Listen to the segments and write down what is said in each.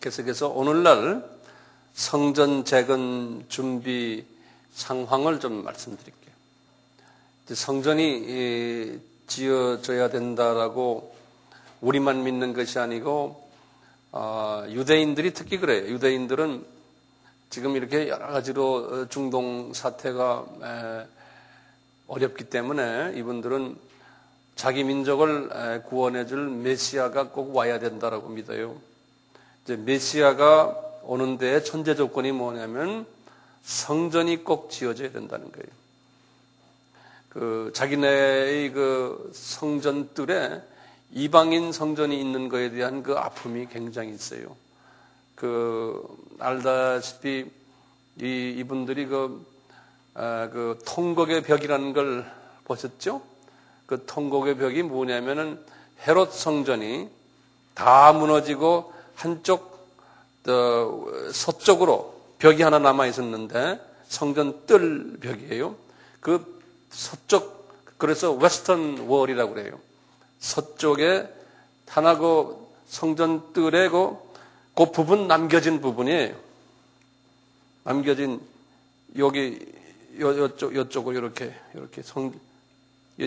계속해서 오늘날 성전 재건 준비 상황을 좀 말씀드릴게요. 성전이 지어져야 된다라고 우리만 믿는 것이 아니고 유대인들이 특히 그래요. 유대인들은 지금 이렇게 여러 가지로 중동 사태가 어렵기 때문에 이분들은 자기 민족을 구원해줄 메시아가 꼭 와야 된다라고 믿어요. 이제 메시아가 오는 데의 천재 조건이 뭐냐면 성전이 꼭 지어져야 된다는 거예요. 자기네의 성전들에 이방인 성전이 있는 것에 대한 아픔이 굉장히 있어요. 알다시피 이분들이 통곡의 벽이라는 걸 보셨죠? 그 통곡의 벽이 뭐냐면은 헤롯 성전이 다 무너지고 한쪽 서쪽으로 벽이 하나 남아 있었는데 성전 뜰 벽이에요. 그 서쪽, 그래서 웨스턴 월이라고 그래요. 서쪽에 하나 성전 뜰에 그 부분 남겨진 부분이에요. 남겨진 요쪽으로 이렇게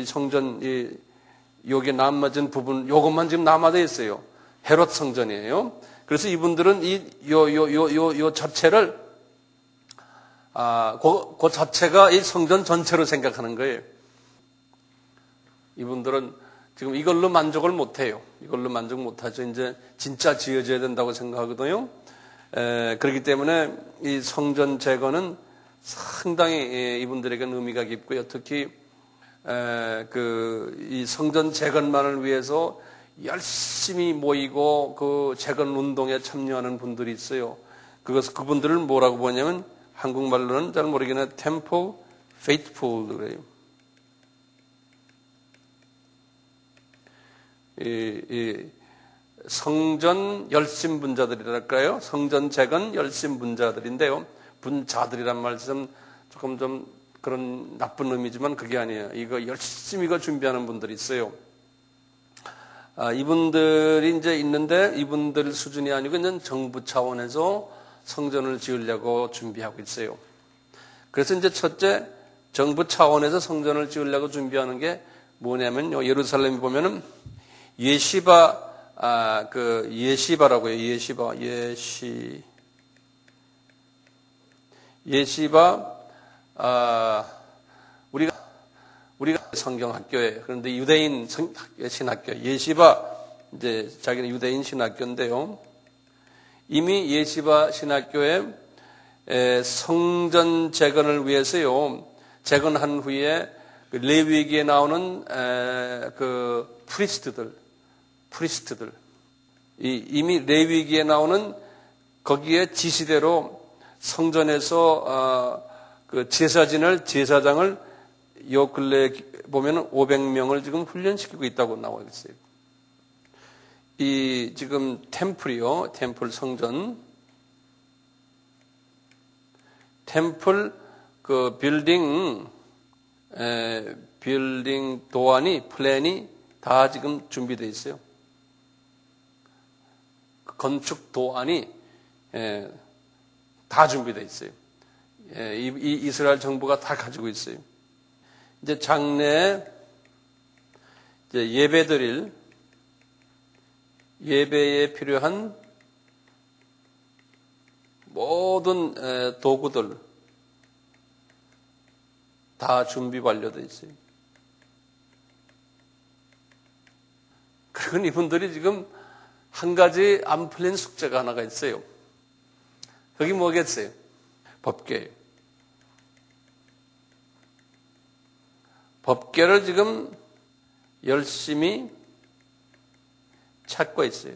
성전 여기 남아진 부분 요것만 지금 남아져 있어요. 헤롯 성전이에요. 그래서 이분들은 요 자체를 그 자체가 이 성전 전체로 생각하는 거예요. 이분들은 지금 이걸로 만족을 못해요. 이걸로 만족 못하죠. 이제 진짜 지어져야 된다고 생각하거든요. 그렇기 때문에 이 성전 재건은 상당히 이분들에게는 의미가 깊고요. 특히 이 성전 재건만을 위해서 열심히 모이고 그 재건 운동에 참여하는 분들이 있어요. 그분들을 뭐라고 보냐면 한국말로는 잘 모르겠는데 Temple Faithful 그래요. 이 성전 열심분자들이랄까요? 성전 재건 열심분자들인데요. 분자들이란 말씀 조금 좀 그런 나쁜 의미지만 그게 아니에요. 이거 열심히 준비하는 분들이 있어요. 이분들이 이제 있는데 이분들 수준이 아니고 이제 정부 차원에서 성전을 지으려고 준비하고 있어요. 그래서 이제 첫째 정부 차원에서 성전을 지으려고 준비하는 게 뭐냐면요. 예루살렘에 보면은 예시바라고 해요. 예시바, 우리가 성경학교예요. 그런데 유대인 신학교, 예시바, 이제 자기는 유대인 신학교인데요. 이미 예시바 신학교에 성전 재건을 위해서요, 재건한 후에 레위기에 나오는 프리스트들, 이미 레위기에 나오는 거기에 지시대로 성전에서 제사장을 요 근래 보면은 500명을 지금 훈련시키고 있다고 나와 있어요. 이 지금 템플이요, 템플 성전, 템플 빌딩 도안이 플랜이 다 지금 준비되어 있어요. 건축 도안이 다 준비되어 있어요. 이 이스라엘 정부가 다 가지고 있어요. 이제 장래에 이제 예배에 필요한 모든 도구들 다 준비 완료되어 있어요. 그리고 이분들이 지금 한 가지 안 풀린 숙제가 하나가 있어요. 그게 뭐겠어요? 법궤예요. 법궤를 지금 열심히 찾고 있어요.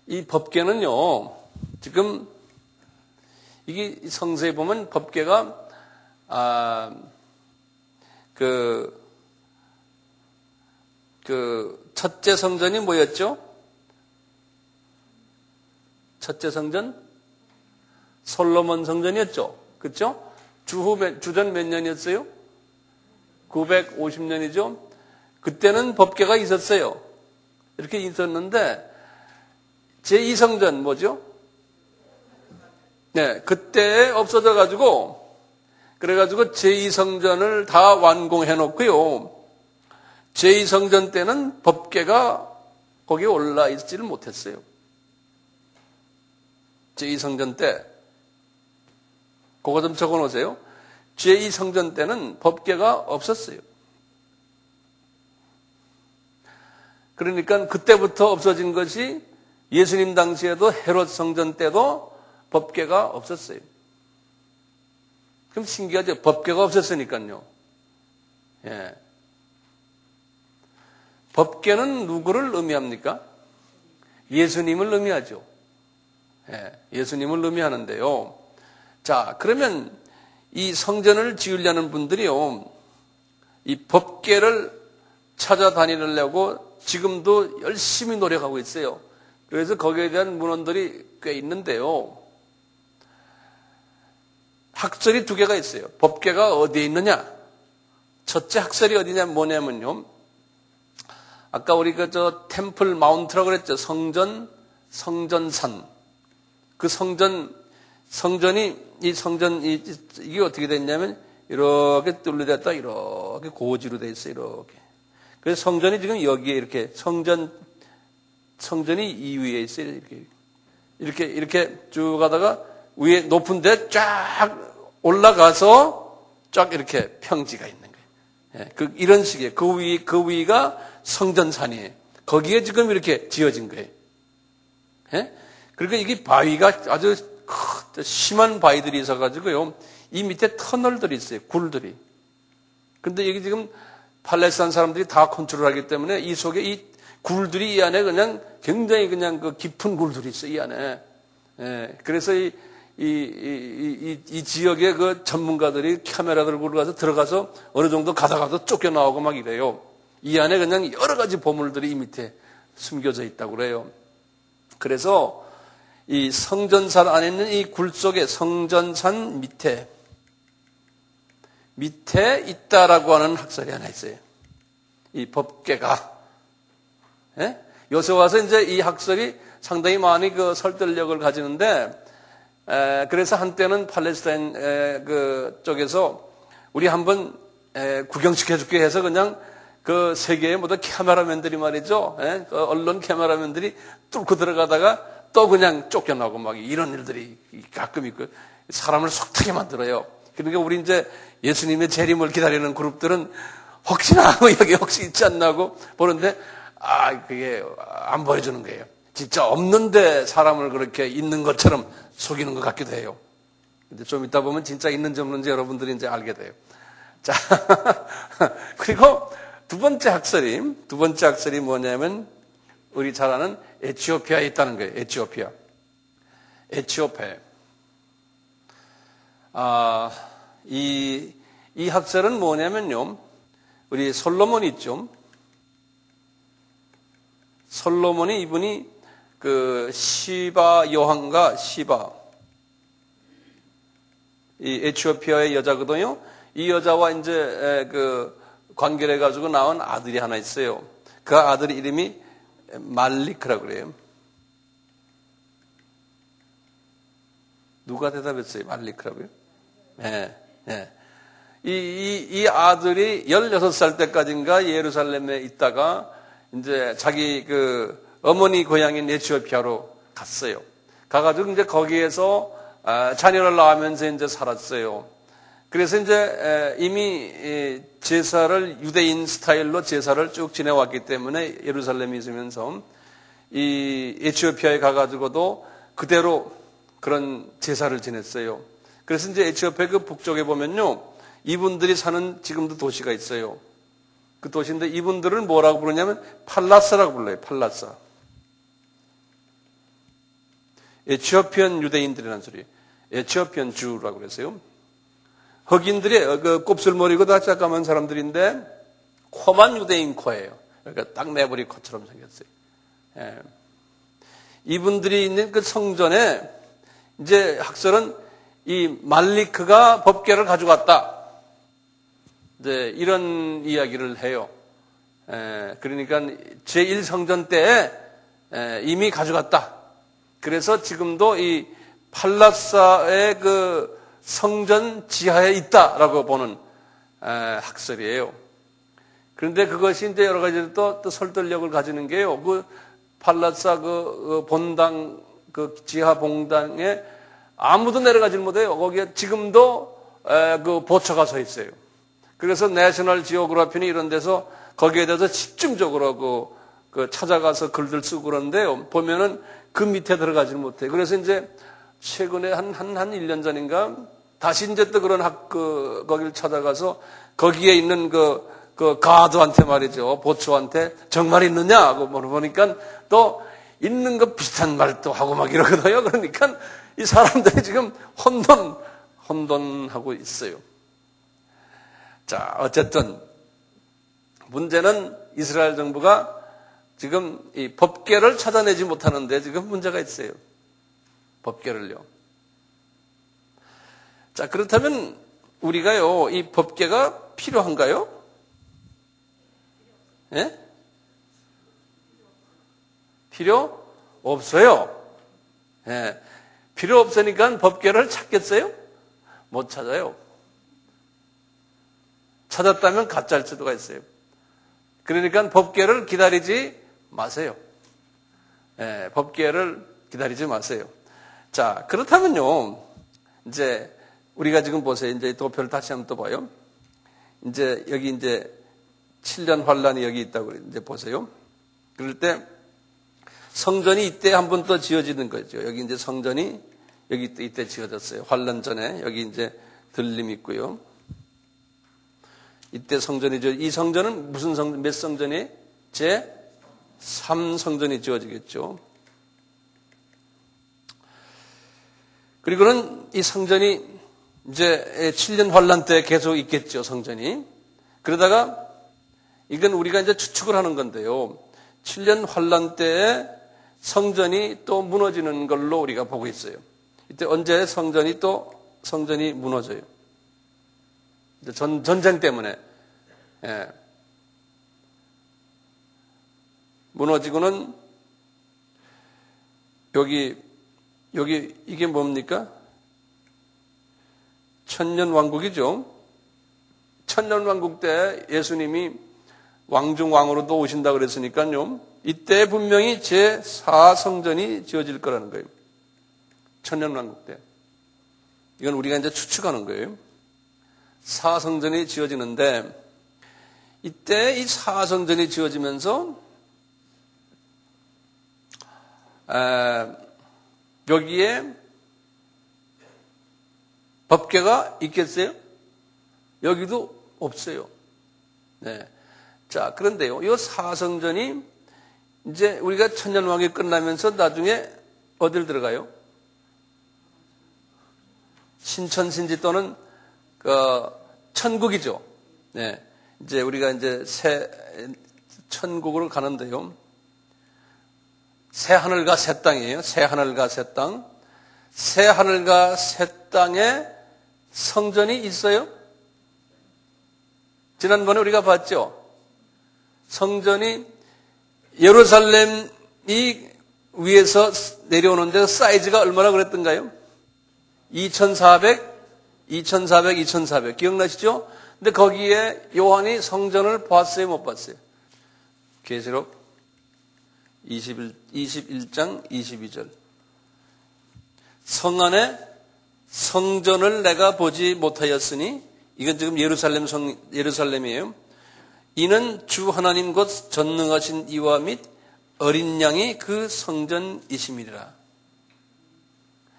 이 법궤는요, 지금 이게 성서에 보면 법궤가 첫째 성전이 뭐였죠? 첫째 성전? 솔로몬 성전이었죠. 그렇죠? 주전 몇 년이었어요? 950년이죠. 그때는 법궤가 있었어요. 이렇게 있었는데 제2성전 뭐죠? 네, 그때 없어져 가지고 그래가지고 제2성전을 다 완공해 놓고요. 제2성전 때는 법궤가 거기에 올라 있지를 못했어요. 제2성전 때 그거 좀 적어 놓으세요. 제2성전 때는 법궤가 없었어요. 그러니까 그때부터 없어진 것이 예수님 당시에도 헤롯 성전 때도 법궤가 없었어요. 그럼 신기하죠? 법궤가 없었으니까요. 예. 법궤는 누구를 의미합니까? 예수님을 의미하죠. 예, 예수님을 의미하는데요. 자, 그러면 이 성전을 지으려는 분들이요, 이 법궤를 찾아다니려고 지금도 열심히 노력하고 있어요. 그래서 거기에 대한 문헌들이 꽤 있는데요. 학설이 두 개가 있어요. 법궤가 어디에 있느냐? 첫째 학설이 어디냐 뭐냐면요. 아까 우리가 템플 마운트라고 그랬죠. 성전산. 그 성전이 이게 어떻게 됐냐면 이렇게 뚫려졌다 이렇게 고지로 돼 있어요. 이렇게. 그래서 성전이 지금 여기에 이렇게 성전이 이 위에 있어요. 이렇게 쭉 가다가 위에 높은 데 쫙 올라가서 쫙 이렇게 평지가 있는 거예요. 예, 이런 식이에요. 그 위가 성전산이에요. 거기에 지금 이렇게 지어진 거예요. 예? 그러니까 이게 바위가 아주 심한 바위들이 있어가지고요. 이 밑에 터널들이 있어요. 굴들이. 근데 여기 지금 팔레스타인 사람들이 다 컨트롤하기 때문에 이 속에 이 굴들이 이 안에 그냥 굉장히 그냥 그 깊은 굴들이 있어요. 이 안에. 예, 그래서 이 지역의 그 전문가들이 카메라 들고 들어가서 어느 정도 가다가도 쫓겨나오고 막 이래요. 이 안에 그냥 여러 가지 보물들이 이 밑에 숨겨져 있다고 그래요. 그래서 이 성전산 안에 있는 이 굴 속에 성전산 밑에 있다라고 하는 학설이 하나 있어요. 이 법궤가. 예? 요새 와서 이제 이 학설이 상당히 많이 그 설득력을 가지는데, 그래서 한때는 팔레스타인 그 쪽에서 우리 한번 구경시켜줄게 해서 그냥 그 세계의 모든 카메라맨들이 말이죠. 그 언론 카메라맨들이 뚫고 들어가다가 또 그냥 쫓겨나고 막 이런 일들이 가끔 있고 사람을 속타게 만들어요. 그러니까 우리 이제 예수님의 재림을 기다리는 그룹들은 혹시나 여기 혹시 있지 않나고 보는데 그게 안 보여주는 거예요. 진짜 없는데 사람을 그렇게 있는 것처럼 속이는 것 같기도 해요. 근데 좀 이따 보면 진짜 있는지 없는지 여러분들이 이제 알게 돼요. 자, 그리고 두 번째 학설이 뭐냐면 우리 잘 아는 에티오피아에 있다는 거예요. 에티오피아. 이 학설은 뭐냐면요. 우리 솔로몬 있죠. 솔로몬이 이분이 그 시바 여왕과 이 에티오피아의 여자거든요. 이 여자와 이제 그 관계를 해가지고 낳은 아들이 하나 있어요. 그 아들의 이름이 말리크라고 그래요. 누가 대답했어요? 말리크라고요? 네. 이 아들이 16살 때까지인가 예루살렘에 있다가 이제 자기 그 어머니 고향인 에티오피아로 갔어요. 가가지고 이제 거기에서 자녀를 낳으면서 이제 살았어요. 그래서 이제 이미 제사를 유대인 스타일로 제사를 쭉 지내왔기 때문에 예루살렘에 있으면서 이 에티오피아에 가가지고도 그대로 그런 제사를 지냈어요. 그래서 이제 에티오피아 그 북쪽에 보면요. 이분들이 사는 지금도 도시가 있어요. 그 도시인데 이분들은 뭐라고 부르냐면 팔라스라고 불러요. 팔라스. 에티오피안 유대인들이라는 소리. 에티오피안 주라고 그랬어요. 흑인들의 그 곱슬머리고 다 잠깐만 사람들인데 코만 유대인 코예요. 그러니까 딱 매부리 코처럼 생겼어요. 예. 이분들이 있는 그 성전에 이제 학설은 이 말리크가 법궤를 가져갔다. 이제 이런 이야기를 해요. 그러니까 제1성전 때에 이미 가져갔다. 그래서 지금도 이 팔라사의 그 성전 지하에 있다라고 보는 학설이에요. 그런데 그것이 이제 여러 가지 또 설득력을 가지는 게요. 그 팔라사 그 본당 그 지하 봉당에 아무도 내려가지 못해요. 거기에 지금도 그 보초가 서 있어요. 그래서 내셔널 지오그래피는 이런 데서 거기에 대해서 집중적으로 그 찾아가서 글들 쓰고 그러는데요. 보면은 그 밑에 들어가지는 못해요. 그래서 이제 최근에 한 1년 전인가 다시 이제 또 그런 거기를 찾아가서 거기에 있는 그 가드한테 말이죠. 보초한테 정말 있느냐고 물어보니까 또 있는 거 비슷한 말도 하고 막 이러거든요. 그러니까 이 사람들이 지금 혼돈하고 있어요. 자, 어쨌든 문제는 이스라엘 정부가 지금 이 법궤를 찾아내지 못하는데 지금 문제가 있어요. 법궤를요. 자, 그렇다면 우리가요, 이 법궤가 필요한가요? 예? 필요 없어요. 예. 필요 없으니까 법궤를 찾겠어요? 못 찾아요. 찾았다면 가짜일 수도 있어요. 그러니까 법궤를 기다리지 마세요. 예, 법궤를 기다리지 마세요. 자, 그렇다면요, 이제 우리가 지금 보세요. 이제 도표를 다시 한번 또 봐요. 이제 여기 이제 7년 환란이 여기 있다고 이제 보세요. 그럴 때 성전이 이때 한 번 더 지어지는 거죠. 여기 이제 성전이 여기 이때 지어졌어요. 환란 전에 여기 이제 들림 있고요. 이때 성전이죠. 이 성전은 무슨 성전, 몇 성전이? 제3성전이 지어지겠죠. 그리고는 이 성전이 이제 7년 환란 때 계속 있겠죠, 성전이. 그러다가 이건 우리가 이제 추측을 하는 건데요. 7년 환란 때에 성전이 또 무너지는 걸로 우리가 보고 있어요. 이때 언제 성전이 무너져요? 전쟁 때문에. 예. 무너지고는 여기 이게 뭡니까? 천년왕국이죠. 천년왕국 때 예수님이 왕중왕으로도 오신다 그랬으니까요. 이때 분명히 제4성전이 지어질 거라는 거예요. 천년왕국 때. 이건 우리가 이제 추측하는 거예요. 4성전이 지어지는데 이때 이 4성전이 지어지면서 여기에 법궤가 있겠어요? 여기도 없어요. 네. 자, 그런데요, 이 4성전이 이제 우리가 천년왕국이 끝나면서 나중에 어딜 들어가요? 신천신지 또는 천국이죠. 네. 이제 우리가 이제 새 천국으로 가는데요. 새 하늘과 새 땅이에요. 새 하늘과 새 땅. 새 하늘과 새 땅에 성전이 있어요? 지난번에 우리가 봤죠? 성전이 예루살렘이 위에서 내려오는데 사이즈가 얼마나 그랬던가요? 2400. 기억나시죠? 근데 거기에 요한이 성전을 봤어요, 못 봤어요? 계시록 21장 22절. 성 안에 성전을 내가 보지 못하였으니, 이건 지금 예루살렘이에요. 이는 주 하나님 곧 전능하신 이와 및 어린 양이 그 성전이심이라.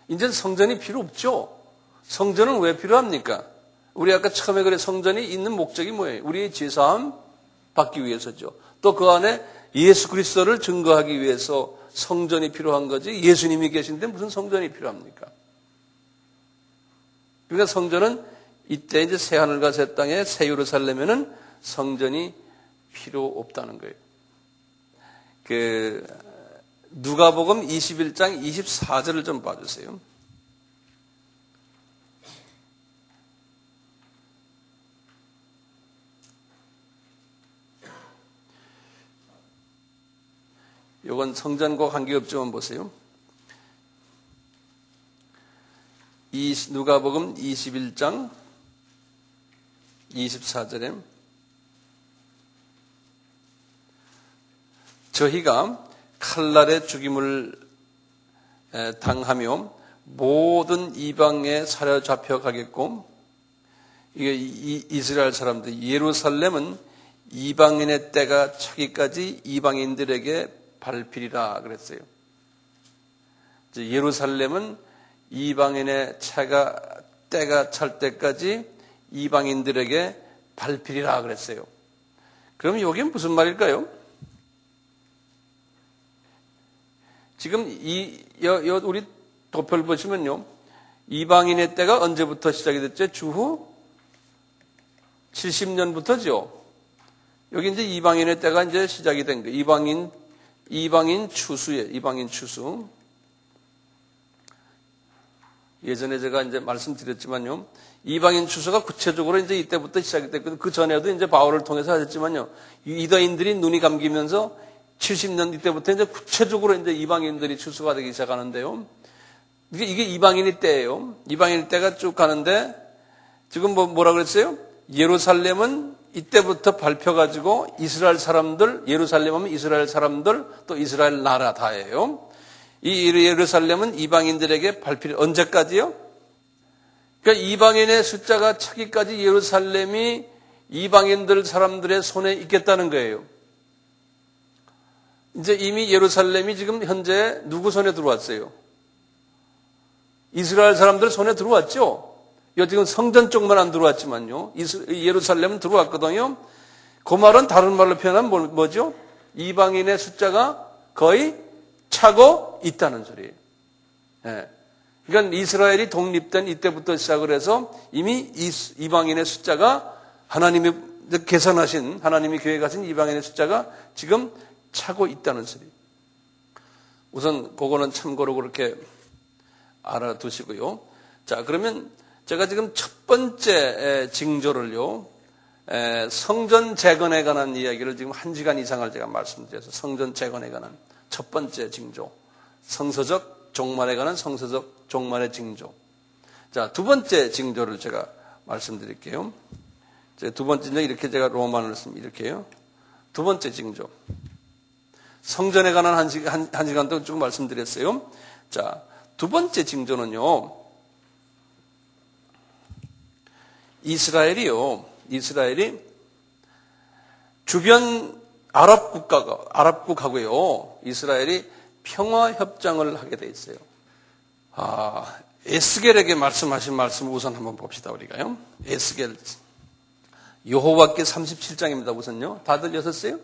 이제 성전이 필요 없죠. 성전은 왜 필요합니까? 우리 아까 처음에 그래 성전이 있는 목적이 뭐예요? 우리의 죄사함 받기 위해서죠. 또 그 안에 예수 그리스도를 증거하기 위해서 성전이 필요한 거지. 예수님이 계신데 무슨 성전이 필요합니까? 그러니까 성전은 이때 이제 새 하늘과 새 땅에 새 예루살렘에는 성전이 필요 없다는 거예요. 누가복음 21장 24절을 좀 봐주세요. 이건 성전과 관계없지만 보세요. 누가복음 21장 24절에 저희가 칼날의 죽임을 당하며 모든 이방에 사로잡혀 가겠고, 이게 이스라엘 사람들, 예루살렘은 이방인의 때가 차기까지 이방인들에게 밟히리라 그랬어요. 예루살렘은 이방인의 때가 찰 때까지 이방인들에게 밟히리라 그랬어요. 그럼 이게 무슨 말일까요? 지금 우리 도표를 보시면요, 이방인의 때가 언제부터 시작이 됐죠? 주후 70년부터죠. 여기 이제 이방인의 때가 이제 시작이 된 거예요. 이방인 추수예요. 이방인 추수. 예전에 제가 이제 말씀드렸지만요, 이방인 추수가 구체적으로 이제 이때부터 시작이 됐거든요. 그 전에도 이제 바울을 통해서 하셨지만요, 유다인들이 눈이 감기면서 70년 이때부터 이제 구체적으로 이제 이방인들이 추수가 되기 시작하는데요. 이게 이방인의 때예요. 이방인의 때가 쭉 가는데, 지금 뭐라 그랬어요? 예루살렘은 이때부터 밟혀가지고 이스라엘 사람들, 예루살렘 하면 이스라엘 사람들, 또 이스라엘 나라 다예요. 이 예루살렘은 이방인들에게 밟힐, 언제까지요? 그러니까 이방인의 숫자가 차기까지 예루살렘이 이방인들 사람들의 손에 있겠다는 거예요. 이제 이미 예루살렘이 지금 현재 누구 손에 들어왔어요? 이스라엘 사람들 손에 들어왔죠? 지금 성전 쪽만 안 들어왔지만요, 예루살렘은 들어왔거든요. 그 말은 다른 말로 표현하면 뭐죠? 이방인의 숫자가 거의 차고 있다는 소리예요. 네. 그러니까 이스라엘이 독립된 이때부터 시작을 해서 이미 이방인의 숫자가 하나님이 계산하신, 하나님이 계획하신 이방인의 숫자가 지금 차고 있다는 소리. 우선 그거는 참고로 그렇게 알아두시고요. 자, 그러면 제가 지금 첫 번째 징조를요, 성전 재건에 관한 이야기를 지금 1시간 이상을 제가 말씀드려서, 성전 재건에 관한 첫 번째 징조, 성서적 종말에 관한 성서적 종말의 징조. 자, 두 번째 징조를 제가 말씀드릴게요. 두 번째 징조, 이렇게 제가 로마를 쓰면 이렇게요. 두 번째 징조. 성전에 관한 한 시간 동안 쭉 말씀드렸어요. 자, 두 번째 징조는요, 이스라엘이 주변 아랍국하고요, 이스라엘이 평화협정을 하게 돼 있어요. 에스겔에게 말씀하신 말씀을 우선 한번 봅시다, 우리가요. 에스겔. 여호와께 37장입니다, 우선요. 다들 여셨어요?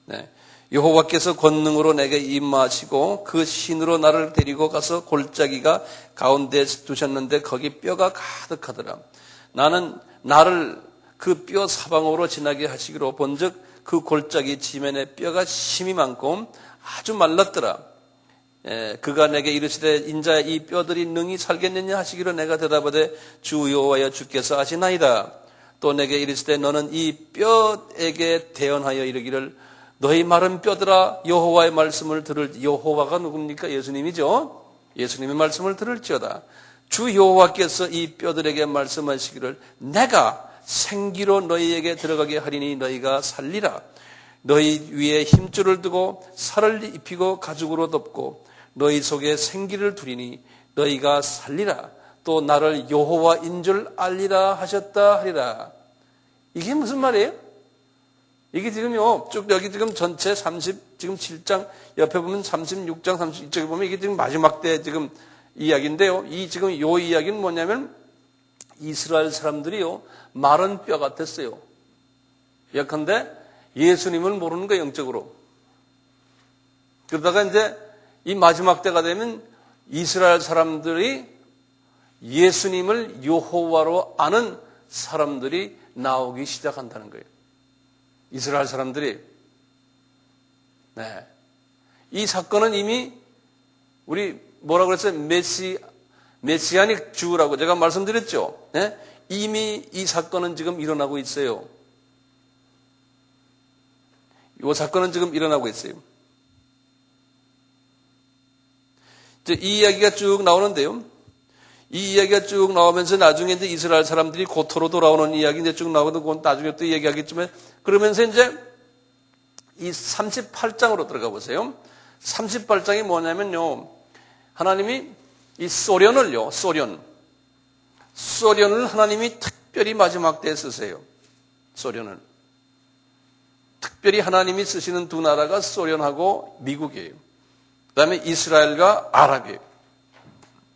네. 여호와께서 권능으로 내게 임하시고 그 신으로 나를 데리고 가서 골짜기가 가운데 두셨는데 거기 뼈가 가득하더라. 나를 그 뼈 사방으로 지나게 하시기로 본즉 그 골짜기 지면에 뼈가 심이 많고 아주 말랐더라. 그가 내게 이르시되 인자야 이 뼈들이 능히 살겠느냐 하시기로 내가 대답하되 주 여호와여 주께서 아시나이다. 또 내게 이르시되 너는 이 뼈에게 대언하여 이르기를 너희 마른 뼈들아 여호와의 말씀을 여호와가 누굽니까? 예수님이죠. 예수님의 말씀을 들을지어다. 주 여호와께서 이 뼈들에게 말씀하시기를 내가 생기로 너희에게 들어가게 하리니 너희가 살리라. 너희 위에 힘줄을 두고 살을 입히고 가죽으로 덮고 너희 속에 생기를 두리니 너희가 살리라. 또 나를 여호와인 줄 알리라 하셨다 하리라. 이게 무슨 말이에요? 이게 지금요, 쭉 여기 지금 전체 지금 7장, 옆에 보면 36장, 32쪽에 보면 이게 지금 마지막 때 지금 이야기인데요. 지금 요 이야기는 뭐냐면 이스라엘 사람들이요, 마른 뼈 같았어요. 예컨대 예수님을 모르는 거예요, 영적으로. 그러다가 이제 이 마지막 때가 되면 이스라엘 사람들이 예수님을 여호와로 아는 사람들이 나오기 시작한다는 거예요. 이스라엘 사람들이. 네. 이 사건은 이미 우리 뭐라고 그랬어요? 메시아닉 주라고 제가 말씀드렸죠. 네? 이미 이 사건은 지금 일어나고 있어요. 이 사건은 지금 일어나고 있어요. 이 이야기가 쭉 나오는데요. 이 이야기가 쭉 나오면서 나중에 이제 이스라엘 사람들이 고토로 돌아오는 이야기 이제 쭉 나오거든. 그건 나중에 또 얘기하겠지만, 그러면서 이제 이 38장으로 들어가 보세요. 38장이 뭐냐면요. 하나님이 이 소련을 하나님이 특별히 마지막 때에 쓰세요. 소련을. 특별히 하나님이 쓰시는 두 나라가 소련하고 미국이에요. 그 다음에 이스라엘과 아랍이에요.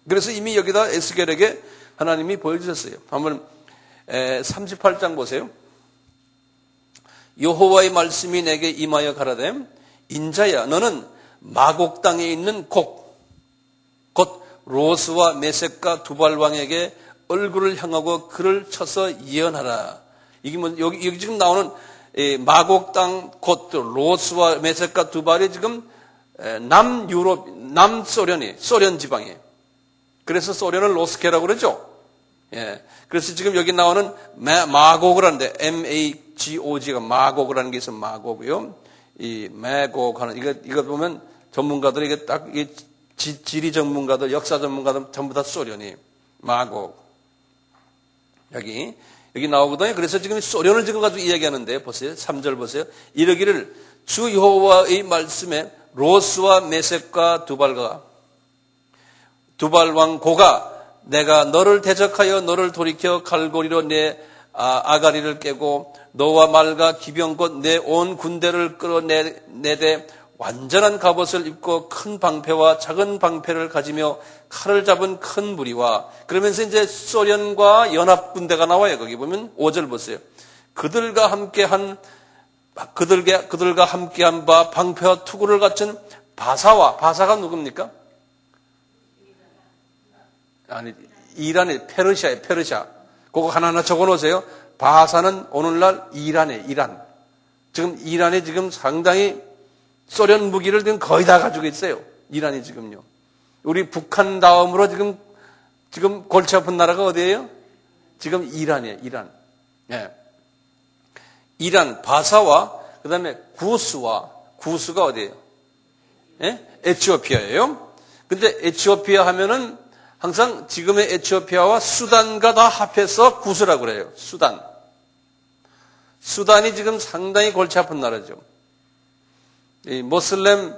그래서 이미 여기다 에스겔에게 하나님이 보여주셨어요. 한번 38장 보세요. 여호와의 말씀이 내게 임하여 가라되 인자야 너는 마곡 땅에 있는 곧 로스와 메섹과 두발 왕에게 얼굴을 향하고 그를 쳐서 예언하라. 이게 뭐 여기 지금 나오는 마곡 땅 곧 로스와 메섹과 두발이 지금 남유럽 남소련이 소련 지방이에요. 그래서 소련을 로스케라고 그러죠. 예. 그래서 지금 여기 나오는 마곡을 하는데 MAGOG가 마곡을 하는 게 있어요. 마곡이요. 이 마곡 하는 이거 보면 전문가들이 이게 딱 지리 전문가들, 역사 전문가들 전부 다 소련이 마곡. 여기 나오거든요. 그래서 지금 소련을 지금 가지고 이야기하는데 보세요. 3절 보세요. 이르기를 주 여호와의 말씀에 로스와 메섹과 두발 왕 고가 내가 너를 대적하여 너를 돌이켜 갈고리로 내 아가리를 깨고 너와 말과 기병 곧 내 온 군대를 끌어내되 완전한 갑옷을 입고 큰 방패와 작은 방패를 가지며 칼을 잡은 큰 무리와 그러면서 이제 소련과 연합 군대가 나와요. 거기 보면 5절 보세요. 그들과 함께한 바 방패와 투구를 갖춘 바사가 누굽니까? 아니 이란의 페르시아예요. 페르시아. 그거 하나하나 적어놓으세요. 바사는 오늘날 이란. 지금 이란이 지금 상당히 소련 무기를 지금 거의 다 가지고 있어요. 이란이 지금요. 우리 북한 다음으로 지금 골치 아픈 나라가 어디예요? 지금 이란이에요. 이란. 예. 이란 바사와 그다음에 구스가 어디예요? 예? 에티오피아예요. 근데 에티오피아 하면은 항상 지금의 에티오피아와 수단과 다 합해서 구스라고 그래요. 수단이 지금 상당히 골치 아픈 나라죠. 이 모슬렘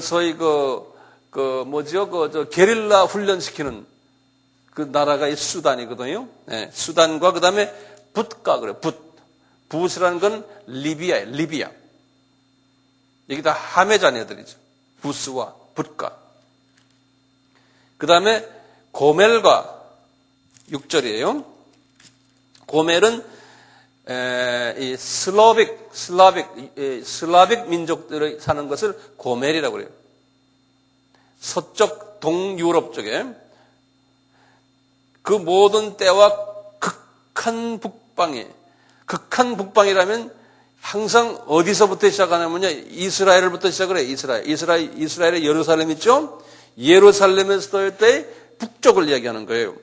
소위 게릴라 훈련시키는 그 나라가 이 수단이거든요. 네, 수단과 그다음에 붓가 그래요. 붓이라는 건 리비아예요. 리비아. 이게 다 함의 자녀들이죠. 부스와 붓가. 그다음에 고멜과 6절이에요. 고멜은 이 슬라빅 민족들이 사는 것을 고멜이라고 그래요. 서쪽 동유럽 쪽에 그 모든 때와 극한 북방이라면 항상 어디서부터 시작하냐면요. 이스라엘부터 시작을 해요. 이스라엘의 예루살렘 있죠? 예루살렘에서 때 북쪽을 이야기하는 거예요.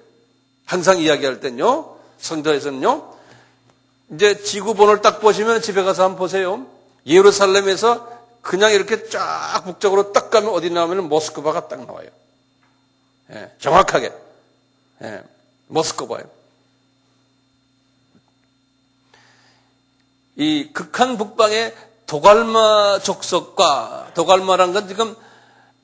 항상 이야기할 땐요. 성전에서는요. 이제 지구본을 딱 보시면 집에 가서 한번 보세요. 예루살렘에서 그냥 이렇게 쫙 북쪽으로 딱 가면 어디 나오면 모스크바가 딱 나와요. 예, 정확하게. 예, 모스크바예요. 이 극한 북방의 도갈마 족속과 도갈마란 건 지금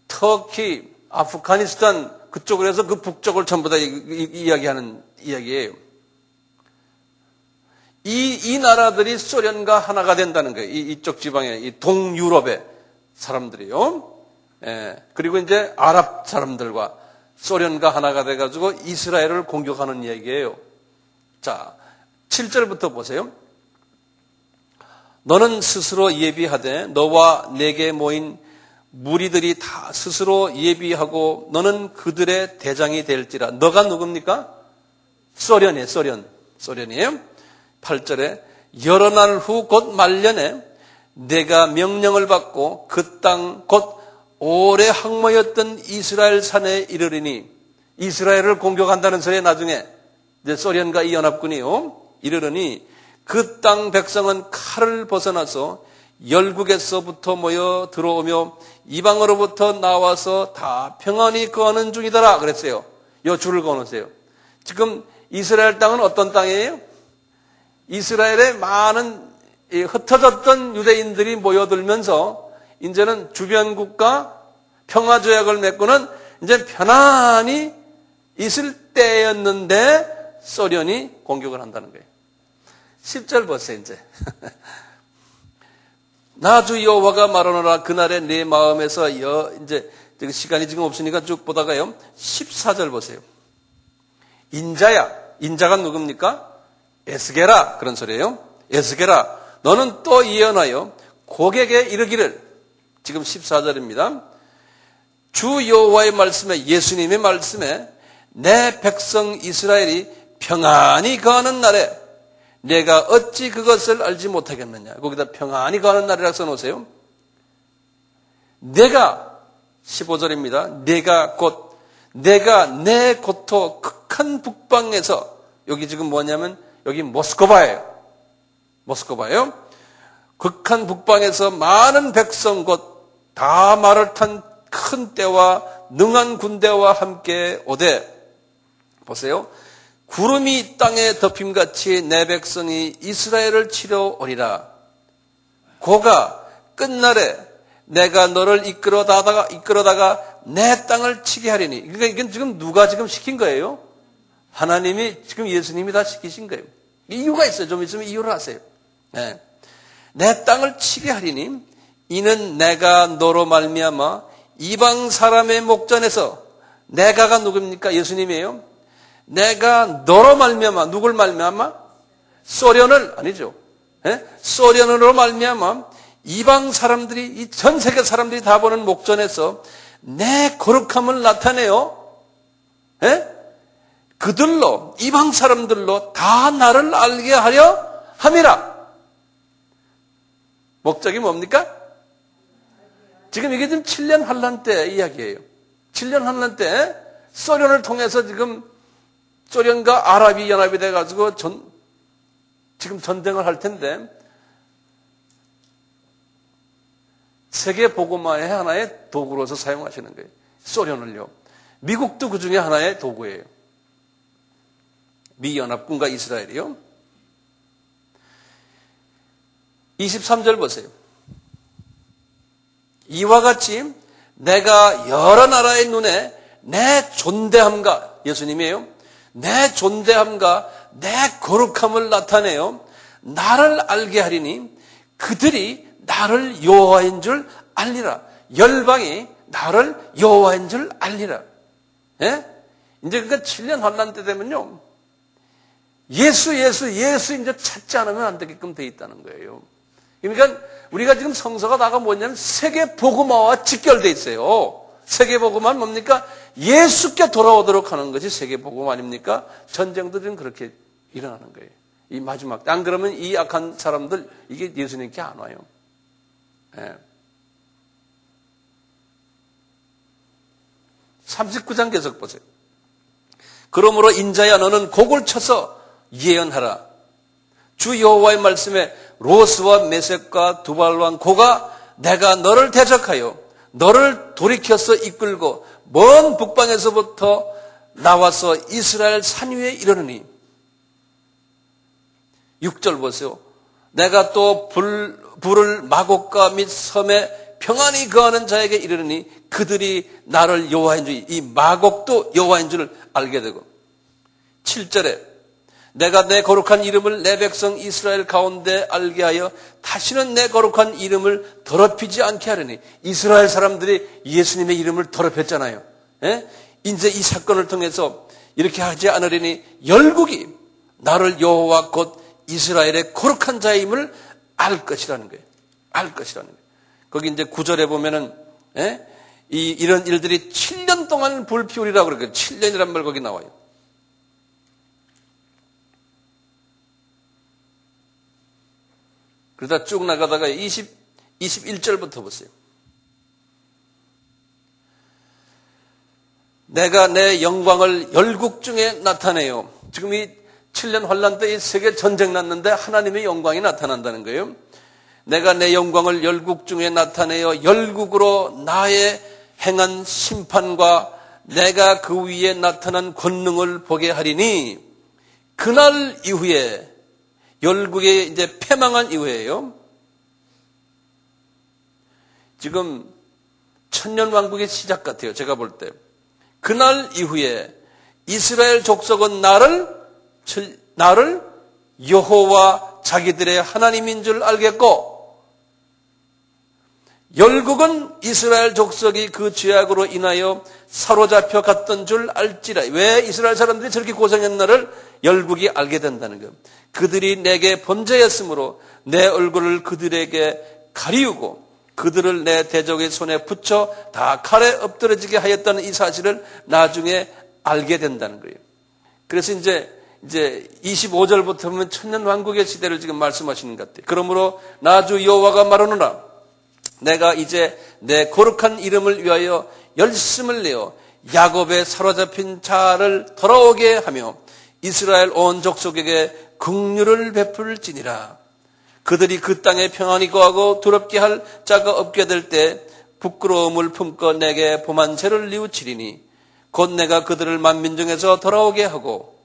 터키, 아프가니스탄 그쪽으로 해서 그 북쪽을 전부 다 이야기하는 이야기예요. 이 나라들이 소련과 하나가 된다는 거예요. 이쪽 지방의 이 동유럽의 사람들이요. 예, 그리고 이제 아랍 사람들과 소련과 하나가 돼가지고 이스라엘을 공격하는 이야기예요. 자, 7절부터 보세요. 너는 스스로 예비하되 너와 내게 모인 무리들이 다 스스로 예비하고 너는 그들의 대장이 될지라. 너가 누굽니까? 소련이에요. 8절에 여러 날 후 곧 말년에 내가 명령을 받고 그 땅 곧 오래 항모였던 이스라엘 산에 이르리니 이스라엘을 공격한다는 소리에 나중에 이제 소련과 이 연합군이요 이르르니 그 땅 백성은 칼을 벗어나서 열국에서부터 모여 들어오며 이방으로부터 나와서 다 평안히 거하는 중이더라 그랬어요. 요 줄을 그어놓으세요. 지금 이스라엘 땅은 어떤 땅이에요? 이스라엘에 많은 흩어졌던 유대인들이 모여들면서 이제는 주변국가 평화조약을 맺고는 이제 편안히 있을 때였는데 소련이 공격을 한다는 거예요. 10절 보세요, 이제. 나 주 여호와가 말하노라 그날에 내 마음에서 이제 시간이 지금 없으니까 쭉 보다가요. 14절 보세요. 인자야. 인자가 누굽니까? 에스게라. 그런 소리예요. 에스게라. 너는 또 예언하여 고객에 이르기를. 지금 14절입니다. 주 여호와의 말씀에 예수님의 말씀에 내 백성 이스라엘이 평안히 거하는 날에 내가 어찌 그것을 알지 못하겠느냐. 거기다 평안히 거하는 날이라고 써놓으세요. 내가 15절입니다. 내가 내 고토 극한 북방에서 여기 지금 뭐냐면 여기 모스크바예요. 극한 북방에서 많은 백성 곧 다 말을 탄 큰 떼와 능한 군대와 함께 오되 보세요. 구름이 땅에 덮임같이 내 백성이 이스라엘을 치러 오리라. 고가 끝날에 내가 너를 이끌어다가 내 땅을 치게 하리니. 그러니까 이건 지금 누가 지금 시킨 거예요? 하나님이 지금 예수님이 다 시키신 거예요. 이유가 있어요. 좀 있으면 이유를 아세요. 네. 내 땅을 치게 하리니 이는 내가 너로 말미암아 이방 사람의 목전에서 내가가 누굽니까? 예수님이에요. 내가 너로 말미암아 누굴 말미암아? 소련을 아니죠. 예? 소련으로 말미암아 이방 사람들이 이 전 세계 사람들이 다 보는 목전에서 내 거룩함을 나타내요. 예? 그들로 이방 사람들로 다 나를 알게 하려 함이라. 목적이 뭡니까? 지금 이게 지금 7년 환란 때 이야기예요. 7년 환란 때 소련을 통해서 지금 소련과 아랍이 연합이 돼가지고 지금 전쟁을 할 텐데 세계 복음화의 하나의 도구로서 사용하시는 거예요. 소련을요. 미국도 그 중에 하나의 도구예요. 미연합군과 이스라엘이요. 23절 보세요. 이와 같이 내가 여러 나라의 눈에 내 존대함과 예수님이에요. 내 존대함과 내 거룩함을 나타내요. 나를 알게 하리니 그들이 나를 여호와인 줄 알리라. 열방이 나를 여호와인 줄 알리라. 예? 이제 그러니까 7년 환란 때 되면요. 예수 이제 찾지 않으면 안 되게끔 돼 있다는 거예요. 그러니까 우리가 지금 성서가 다가 뭐냐면 세계 복음화와 직결돼 있어요. 세계 복음화는 뭡니까? 예수께 돌아오도록 하는 것이 세계 복음 아닙니까? 전쟁도 지금 그렇게 일어나는 거예요. 이 마지막 때. 안 그러면 이 악한 사람들 이게 예수님께 안 와요. 예. 39장 계속 보세요. 그러므로 인자야 너는 곡을 쳐서 예언하라. 주 여호와의 말씀에 로스와 메섹과 두발왕 고가 내가 너를 대적하여 너를 돌이켜서 이끌고 먼 북방에서부터 나와서 이스라엘 산 위에 이르느니 6절 보세요. 내가 또 불을 마곡과 및 섬에 평안히 거하는 자에게 이르느니 그들이 나를 여호와인 줄 이 마곡도 여호와인 줄 알게 되고 7절에 내가 내 거룩한 이름을 내 백성 이스라엘 가운데 알게 하여 다시는 내 거룩한 이름을 더럽히지 않게 하려니 이스라엘 사람들이 예수님의 이름을 더럽혔잖아요. 예? 이제 이 사건을 통해서 이렇게 하지 않으려니 열국이 나를 여호와 곧 이스라엘의 거룩한 자임을 알 것이라는 거예요. 알 것이라는 거예요. 거기 이제 9절에 보면은 예? 이런 일들이 7년 동안 불피우리라고 그러거든요. 7년이란 말 거기 나와요. 그러다 쭉 나가다가 21절부터 보세요. 내가 내 영광을 열국 중에 나타내요. 지금 이 7년 환란 때 이 세계 전쟁 났는데 하나님의 영광이 나타난다는 거예요. 내가 내 영광을 열국 중에 나타내어 열국으로 나의 행한 심판과 내가 그 위에 나타난 권능을 보게 하리니 그날 이후에 열국에 이제 패망한 이후에요. 지금 천년왕국의 시작 같아요. 제가 볼 때. 그날 이후에 이스라엘 족속은 나를 여호와 자기들의 하나님인 줄 알겠고 열국은 이스라엘 족속이 그 죄악으로 인하여 사로잡혀 갔던 줄 알지라. 왜 이스라엘 사람들이 저렇게 고생했나를 열국이 알게 된다는 거예요. 그들이 내게 범죄했으므로 내 얼굴을 그들에게 가리우고 그들을 내 대적의 손에 붙여 다 칼에 엎드러지게 하였다는 이 사실을 나중에 알게 된다는 거예요. 그래서 이제 25절부터 보면 천년왕국의 시대를 지금 말씀하시는 것 같아요. 그러므로 나 주 여호와가 말하노라. 내가 이제 내 거룩한 이름을 위하여 열심을 내어 야곱의 사로잡힌 자를 돌아오게 하며 이스라엘 온 족속에게 긍휼을 베풀지니라. 그들이 그 땅에 평안히 거하고 두렵게 할 자가 없게 될 때 부끄러움을 품고 내게 범한 죄를 뉘우치리니 곧 내가 그들을 만민 중에서 돌아오게 하고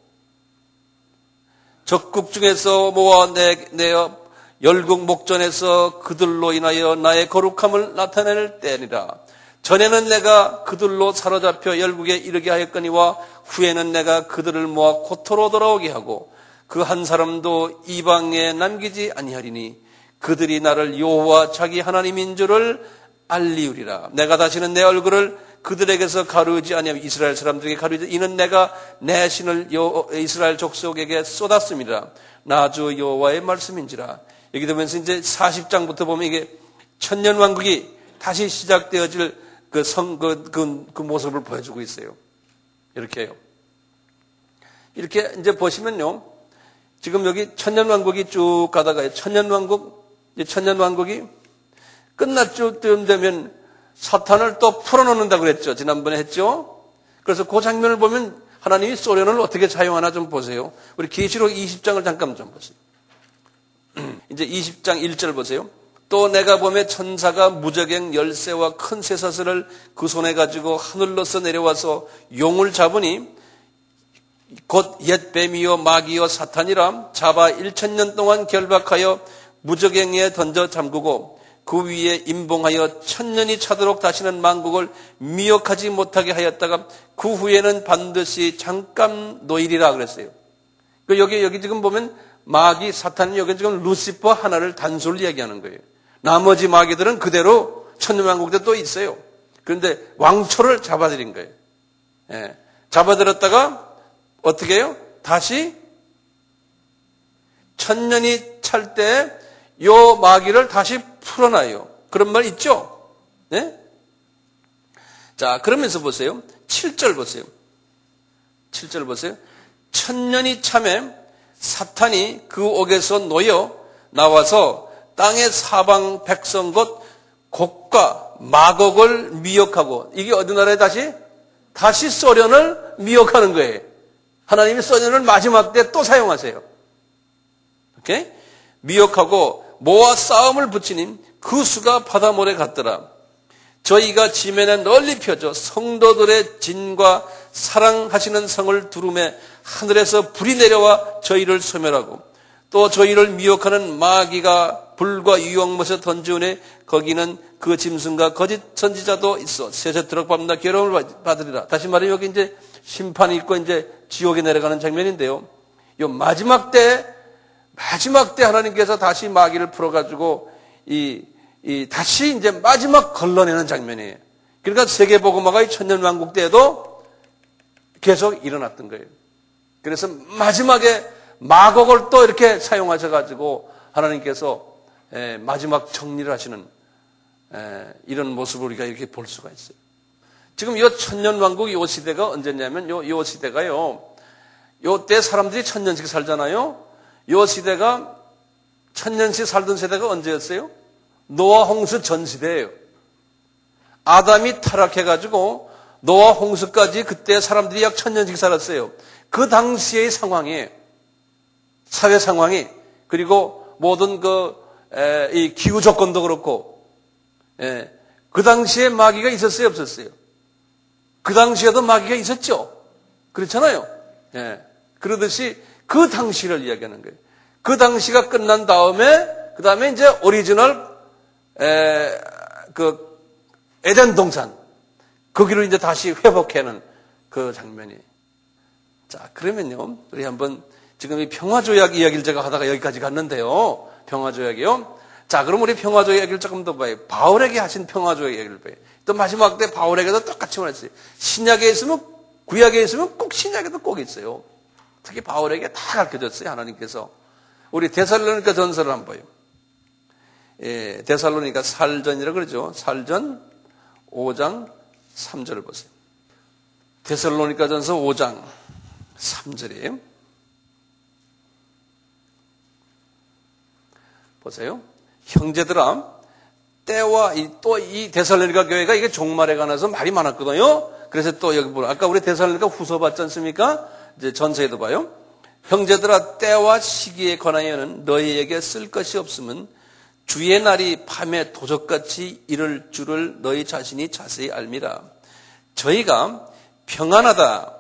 적국 중에서 모아내어 열국 목전에서 그들로 인하여 나의 거룩함을 나타낼 때니라. 전에는 내가 그들로 사로잡혀 열국에 이르게 하였거니와 후에는 내가 그들을 모아 고토로 돌아오게 하고 그 한 사람도 이방에 남기지 아니하리니 그들이 나를 여호와 자기 하나님인 줄을 알리우리라. 내가 다시는 내 얼굴을 그들에게서 가르지 아니하며 이스라엘 사람들에게 가르지 이는 내가 내 신을 이스라엘 족속에게 쏟았습니다. 나 주 여호와의 말씀인지라. 여기 되면서 이제 40장부터 보면 이게 천년왕국이 다시 시작되어질 그 모습을 보여주고 있어요. 이렇게요. 이렇게 이제 보시면요. 지금 여기 천년왕국이 쭉 가다가요. 천년왕국이 끝날 쯤 되면 사탄을 또 풀어놓는다고 그랬죠. 지난번에 했죠. 그래서 그 장면을 보면 하나님이 소련을 어떻게 사용하나 좀 보세요. 우리 계시록 20장을 잠깐 좀 보세요. 이제 20장 1절 보세요. 또 내가 보매 천사가 무저갱 열쇠와 큰 쇠사슬을 그 손에 가지고 하늘로서 내려와서 용을 잡으니 곧 옛 뱀이요 마귀요 사탄이라 잡아 1000년 동안 결박하여 무저갱에 던져 잠그고 그 위에 임봉하여 1000년이 차도록 다시는 만국을 미혹하지 못하게 하였다가 그 후에는 반드시 잠깐 노일이라 그랬어요. 여기 지금 보면 마귀 사탄이 여기 지금 루시퍼 하나를 단수를 얘기하는 거예요. 나머지 마귀들은 그대로 천년왕국에 또 있어요. 그런데 왕초를 잡아들인 거예요. 예. 잡아들였다가 어떻게 해요? 다시 1000년이 찰 때 요 마귀를 다시 풀어놔요. 그런 말 있죠? 네? 자, 그러면서 보세요. 7절 보세요. 7절 보세요. 1000년이 참에 사탄이 그 옥에서 놓여 나와서 땅의 사방 백성 곧 곡과 마곡을 미혹하고 이게 어느 나라에 다시 소련을 미혹하는 거예요. 하나님이 소련을 마지막 때 또 사용하세요. 오케이? 미혹하고 모아 싸움을 붙이니 그 수가 바다 모래 같더라. 저희가 지면에 널리 펴져 성도들의 진과 사랑하시는 성을 두루매 하늘에서 불이 내려와 저희를 소멸하고 또 저희를 미혹하는 마귀가 불과 유황못에 던지오니 거기는 그 짐승과 거짓 선지자도 있어 세세토록 밤낮 괴로움을 받으리라. 다시 말해 여기 이제 심판이 있고 이제 지옥에 내려가는 장면인데요. 요 마지막 때 하나님께서 다시 마귀를 풀어가지고 다시 이제 마지막 걸러내는 장면이에요. 그러니까 세계복음화가 천년왕국 때에도 계속 일어났던 거예요. 그래서 마지막에 마곡을 또 이렇게 사용하셔가지고 하나님께서 마지막 정리를 하시는 이런 모습을 우리가 이렇게 볼 수가 있어요. 지금 이 천년왕국 이 시대가 언제냐면 이 시대가요. 요때 사람들이 1000년씩 살잖아요. 이 시대가 1000년씩 살던 세대가 언제였어요? 노아 홍수 전 시대예요. 아담이 타락해가지고 노아 홍수까지 그때 사람들이 약 1000년씩 살았어요. 그 당시의 상황이 사회 상황이 그리고 모든 이 기후 조건도 그렇고, 그 당시에 마귀가 있었어요, 없었어요? 그 당시에도 마귀가 있었죠. 그렇잖아요. 그러듯이 그 당시를 이야기하는 거예요. 그 당시가 끝난 다음에, 그 다음에 이제 오리지널, 그 에덴 동산, 거기를 이제 다시 회복하는 그 장면이. 자, 그러면요, 우리 한번 지금 이 평화조약 이야기를 제가 하다가 여기까지 갔는데요. 평화조약이요. 자, 그럼 우리 평화조약 이야기를 조금 더 봐요. 바울에게 하신 평화조약 이야기를 봐요. 또 마지막 때 바울에게도 똑같이 말했어요. 신약에 있으면, 구약에 있으면 꼭 신약에도 꼭 있어요. 특히 바울에게 다 가르쳐줬어요. 하나님께서. 우리 데살로니가 전서를 한번 봐요. 데살로니가 살전이라고 그러죠. 살전 5장 3절을 보세요. 데살로니가 전서 5장 3절이에요. 보세요. 형제들아, 때와 또 이 데살로니가 교회가 이게 종말에 관해서 말이 많았거든요. 그래서 또 여기 보라. 아까 우리 데살로니가 후서 봤지 않습니까? 이제 전서에도 봐요. 형제들아, 때와 시기에 관하여는 너희에게 쓸 것이 없으면 주의 날이 밤에 도적같이 이를 줄을 너희 자신이 자세히 알미라. 저희가 평안하다,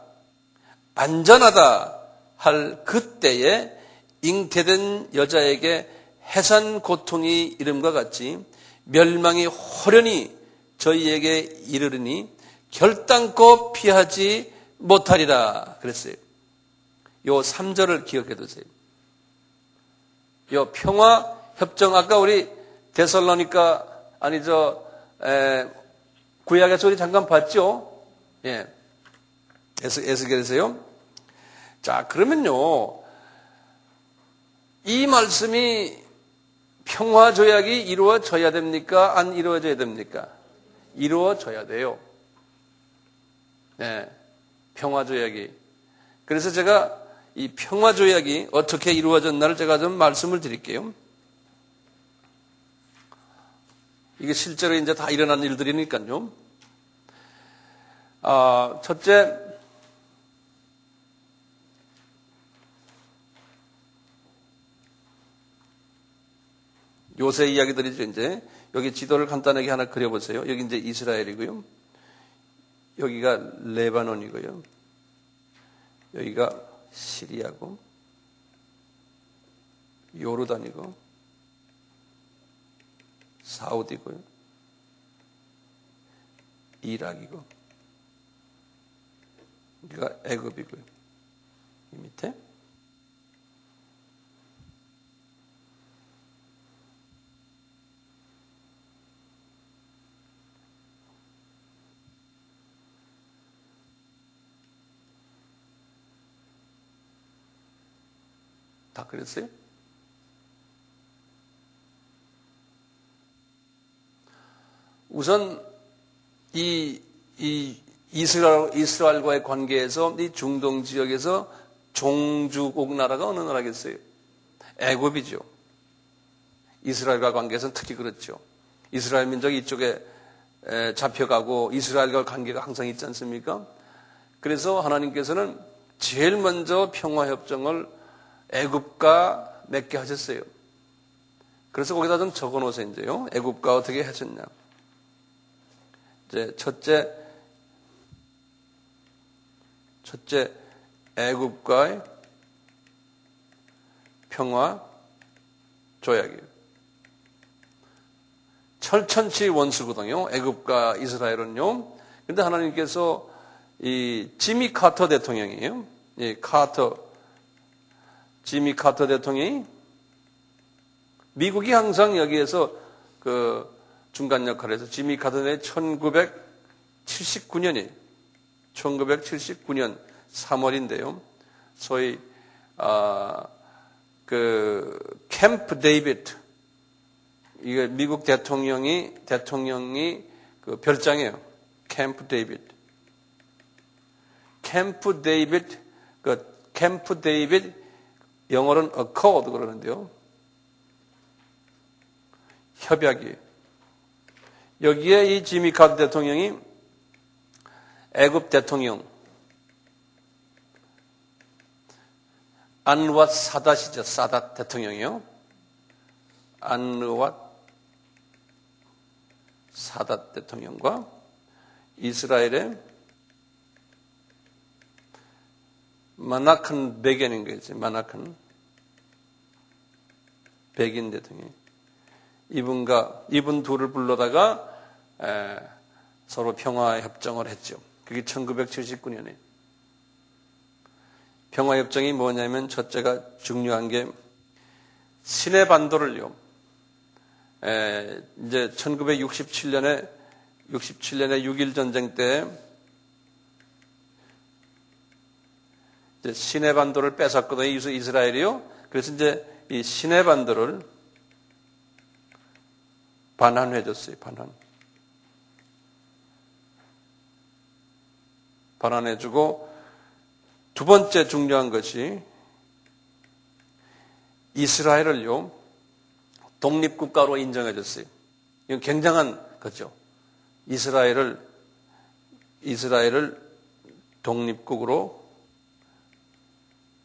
안전하다 할 그때에 잉태된 여자에게 해산 고통이 이름과 같이 멸망이 호련히 저희에게 이르르니 결단코 피하지 못하리라 그랬어요. 요 3절을 기억해 두세요. 요 평화 협정, 아까 우리 데살로니가 구약에서 우리 잠깐 봤죠? 에스겔에서요. 자, 그러면요, 이 말씀이 평화조약이 이루어져야 됩니까? 안 이루어져야 됩니까? 이루어져야 돼요. 평화조약이. 그래서 제가 이 평화조약이 어떻게 이루어졌나를 제가 좀 말씀을 드릴게요. 이게 실제로 이제 다 일어난 일들이니까요. 첫째, 요새 이야기들이죠, 이제. 여기 지도를 간단하게 하나 그려보세요. 여기 이제 이스라엘이고요. 여기가 레바논이고요. 여기가 시리아고, 요르단이고, 사우디고요. 이락이고, 여기가 애굽이고요. 이 밑에. 다 그랬어요? 우선 이 이스라엘과의 관계에서 이 중동 지역에서 종주국 나라가 어느 나라겠어요? 애굽이죠. 이스라엘과 관계에서는 특히 그렇죠. 이스라엘 민족이 이쪽에 잡혀가고 이스라엘과 관계가 항상 있지 않습니까? 그래서 하나님께서는 제일 먼저 평화협정을 애굽과 맺게 하셨어요. 그래서 거기다 좀 적어놓으세요, 이제요. 애굽과 어떻게 하셨냐. 이제 첫째 애굽과의 평화 조약이에요. 철천치 원수거든요. 애굽과 이스라엘은요. 근데 하나님께서 이 지미 카터 대통령이에요. 이 지미 카터 대통령이 미국이 항상 여기에서 그 중간 역할을 해서 지미 카터의 1979년 3월인데요. 소위 그 캠프 데이비드, 이게 미국 대통령이 그 별장이에요. 캠프 데이비드. 캠프 데이비드 영어로는 accord 그러는데요. 협약이. 여기에 이 지미 카터 대통령이 애굽 대통령 안와 사닷이죠. 사닷 대통령이요. 안르왓 사닷 대통령과 이스라엘의 마나칸 베겐인 거지. 마나칸 베긴 대통령. 이분 둘을 불러다가 서로 평화협정을 했죠. 그게 1979년에. 평화협정이 뭐냐면 첫째가 중요한 게 시내반도를요. 이제 1967년에 6.1 전쟁 때 이제 시내반도를 뺏었거든요. 이스라엘이요. 그래서 이제 이 시내반도를 반환해줬어요. 반환해주고 두 번째 중요한 것이 이스라엘을요 독립국가로 인정해줬어요. 이건 굉장한 거죠. 이스라엘을 독립국으로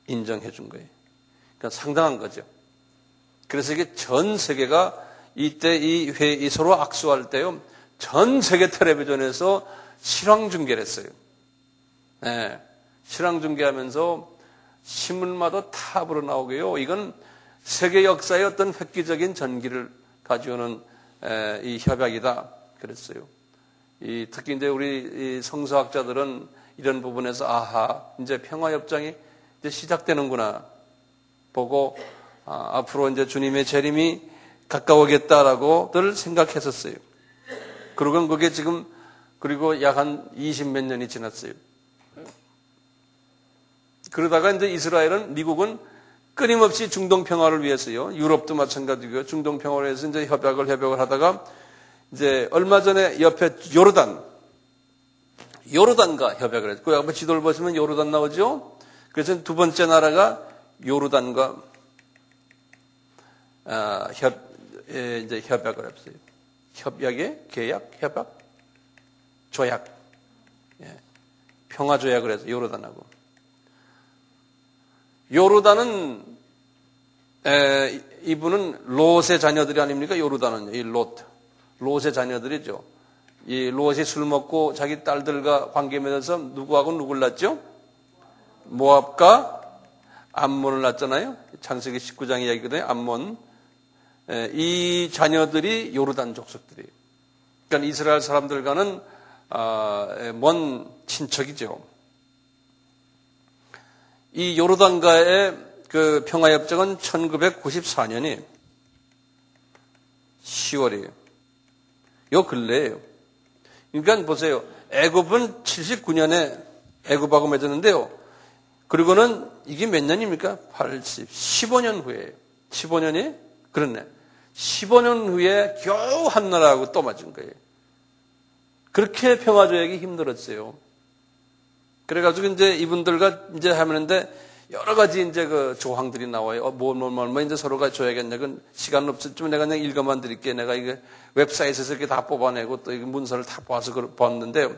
인정해준 거예요. 그러니까 상당한 거죠. 그래서 이게 전 세계가 이때 이 서로 악수할 때요 전 세계 텔레비전에서 실황 중계를 했어요. 네, 실황 중계하면서 신문마다 다 불어 나오고요. 이건 세계 역사의 어떤 획기적인 전기를 가져오는 이 협약이다 그랬어요. 특히 이제 우리 성서학자들은 이런 부분에서 아하 이제 평화협정이 이제 시작되는구나 보고 앞으로 이제 주님의 재림이 가까워겠다라고들 생각했었어요. 그러고 그게 지금 그리고 약 한 20몇 년이 지났어요. 그러다가 이제 미국은 끊임없이 중동 평화를 위해서요. 유럽도 마찬가지고요. 중동 평화를 위해서 이제 협약을 하다가 이제 얼마 전에 옆에 요르단과 협약을 했고, 앞에 지도를 보시면 요르단 나오죠? 그래서 두 번째 나라가 요르단과, 이제 협약을 했어요. 협약의 계약, 협약, 조약. 평화조약을 해서 요르단하고. 요르단은, 이분은 롯의 자녀들이 아닙니까? 요르단은, 롯의 자녀들이죠. 이 롯이 술 먹고 자기 딸들과 관계 맺어서 누구하고 누굴 낳았죠? 모압과 암몬을 낳았잖아요. 창세기 19장 이야기거든요. 암몬. 이 자녀들이 요르단 족속들이에요. 그러니까 이스라엘 사람들과는 먼 친척이죠. 이 요르단과의 그 평화협정은 1994년이 10월이에요. 요 근래예요. 그러니까 보세요. 애굽은 79년에 애굽하고 맺었는데요. 그리고는 이게 몇 년입니까? 15년 후에요. 15년이? 그렇네. 15년 후에 겨우 한 나라하고 또 맞은 거예요. 그렇게 평화조약이 힘들었어요. 그래가지고 이제 이분들과 이제 하는데 여러 가지 이제 그 조항들이 나와요. 뭐 이제 서로가 줘야겠냐. 그 시간 없으면 내가 그냥 읽어만 드릴게. 내가 이게 웹사이트에서 이렇게 다 뽑아내고 또 문서를 다 뽑아서 봤는데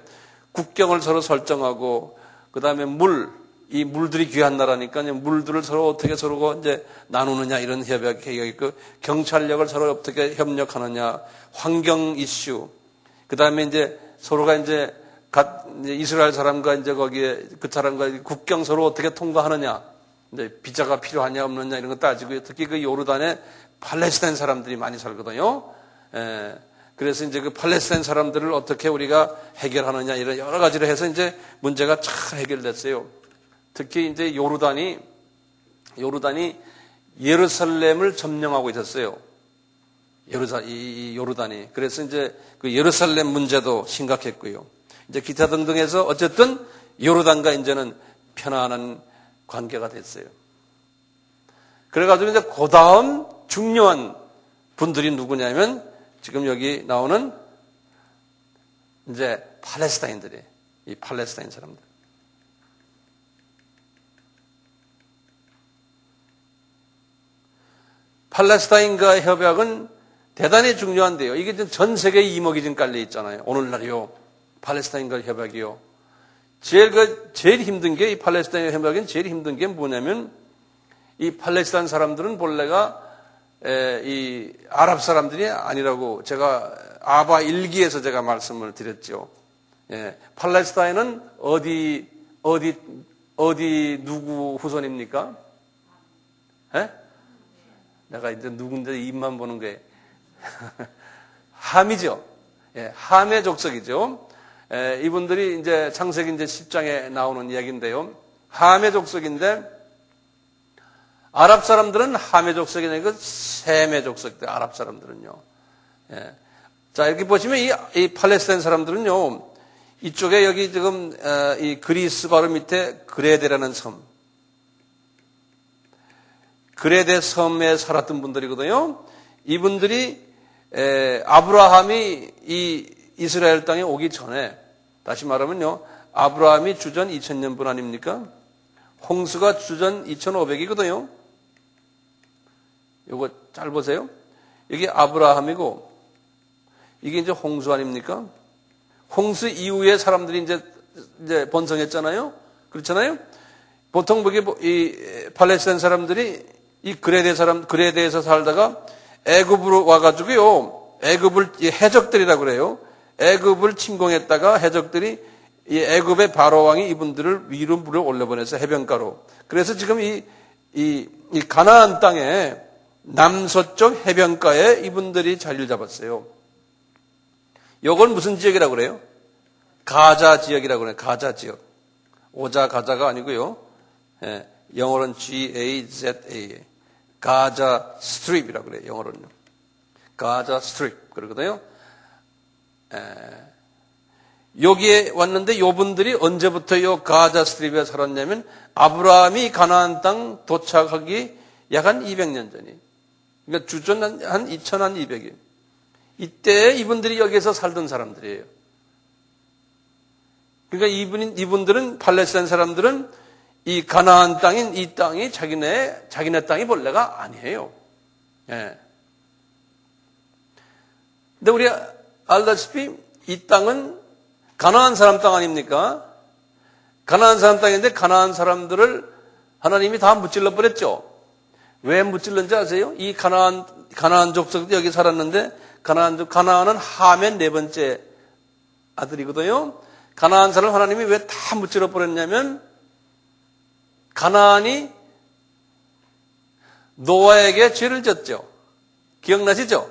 국경을 서로 설정하고 그 다음에 이 물들이 귀한 나라니까 물들을 서로 어떻게 서로가 이제 나누느냐 이런 협약이 있고 경찰력을 서로 어떻게 협력하느냐 환경 이슈 그 다음에 이제 서로가 이제 이스라엘 사람과 이제 거기에 그 사람과 국경 서로 어떻게 통과하느냐, 이제 비자가 필요하냐 없느냐 이런 거 따지고 특히 그 요르단에 팔레스타인 사람들이 많이 살거든요. 그래서 이제 그 팔레스타인 사람들을 어떻게 우리가 해결하느냐 이런 여러 가지를 해서 이제 문제가 잘 해결됐어요. 특히 이제 요르단이 예루살렘을 점령하고 있었어요. 요르단이. 그래서 이제 그 예루살렘 문제도 심각했고요. 이제 기타 등등해서 어쨌든 요르단과 이제는 편안한 관계가 됐어요. 그래가지고 이제 그 다음 중요한 분들이 누구냐면 지금 여기 나오는 이제 팔레스타인들이 이 팔레스타인 사람들. 팔레스타인과의 협약은 대단히 중요한데요. 이게 전 세계에 이목이 좀 깔려 있잖아요. 오늘날이요. 팔레스타인과 협약이요. 제일 힘든 게 이 팔레스타인 협약은 제일 힘든 게 뭐냐면 이 팔레스타인 사람들은 본래가 이 아랍 사람들이 아니라고 제가 아바 일기에서 제가 말씀을 드렸죠. 예, 팔레스타인은 어디 누구 후손입니까? 예? 내가 이제 누군데 입만 보는 거예요. 함이죠. 예, 함의 족속이죠. 예, 이분들이 이제 창세기 이제 10장에 나오는 이야기인데요. 함의 족속인데 아랍 사람들은 함의 족속이 아니고 셈의 족속들, 아랍 사람들은요. 예. 자, 이렇게 보시면 이 팔레스타인 사람들은요, 이쪽에 여기 지금, 이 그리스 바로 밑에 그레데라는 섬. 그레데 섬에 살았던 분들이거든요. 이분들이, 아브라함이 이 이스라엘 땅에 오기 전에, 다시 말하면요, 아브라함이 주전 2000년분 아닙니까? 홍수가 주전 2500이거든요. 요거 잘 보세요. 여기 아브라함이고, 이게 이제 홍수 아닙니까? 홍수 이후에 사람들이 이제 번성했잖아요. 그렇잖아요. 보통 이 팔레스타인 사람들이 이 그레데에서 살다가 애굽으로 와가지고요. 애굽을 해적들이라고 그래요. 애굽을 침공했다가 해적들이 이 애굽의 바로 왕이 이분들을 위로 물을 올려보내서 해변가로. 그래서 지금 이 가나안 땅에 남서쪽 해변가에 이분들이 자리를 잡았어요. 요건 무슨 지역이라고 그래요? 가자 지역이라고 그래요. 가자 지역. 오자 가자가 아니고요. 예, 영어로는 G-A-Z-A. 가자 스트립이라고 그래요. 영어로는요. 가자 스트립 그러거든요. 여기에 왔는데 요분들이 언제부터 요 가자 스트립에 살았냐면 아브라함이 가나안 땅 도착하기 약 한 200년 전이. 그러니까 주전 한 2200일. 이때 이분들이 여기에서 살던 사람들이에요. 그러니까 이분들은 팔레스타인 사람들은 이 가나안 땅인 이 땅이 자기네 땅이 본래가 아니에요. 예. 근데 우리 알다시피 이 땅은 가나안 사람 땅 아닙니까? 가나안 사람 땅인데 가나안 사람들을 하나님이 다 무찔러 버렸죠. 왜 무찔렀는지 아세요? 이 가나안 족속도 여기 살았는데 가나안은 함의 네 번째 아들이거든요. 가나안 사람을 하나님이 왜 다 무찔러 버렸냐면 가나안이 노아에게 죄를 졌죠. 기억나시죠?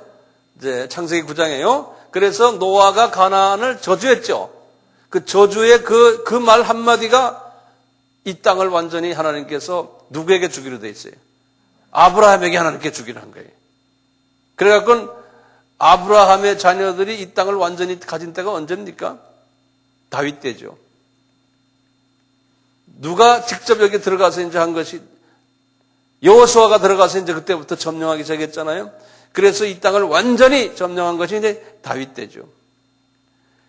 이제 창세기 9장에요. 그래서 노아가 가나안을 저주했죠. 그 저주의 그 말 한마디가 이 땅을 완전히 하나님께서 누구에게 주기로 돼 있어요? 아브라함에게 하나님께 주기로 한 거예요. 그래갖고 아브라함의 자녀들이 이 땅을 완전히 가진 때가 언제입니까? 다윗 때죠. 누가 직접 여기 들어가서 이제 한 것이 여호수아가 들어가서 이제 그때부터 점령하기 시작했잖아요. 그래서 이 땅을 완전히 점령한 것이 이제 다윗 때죠.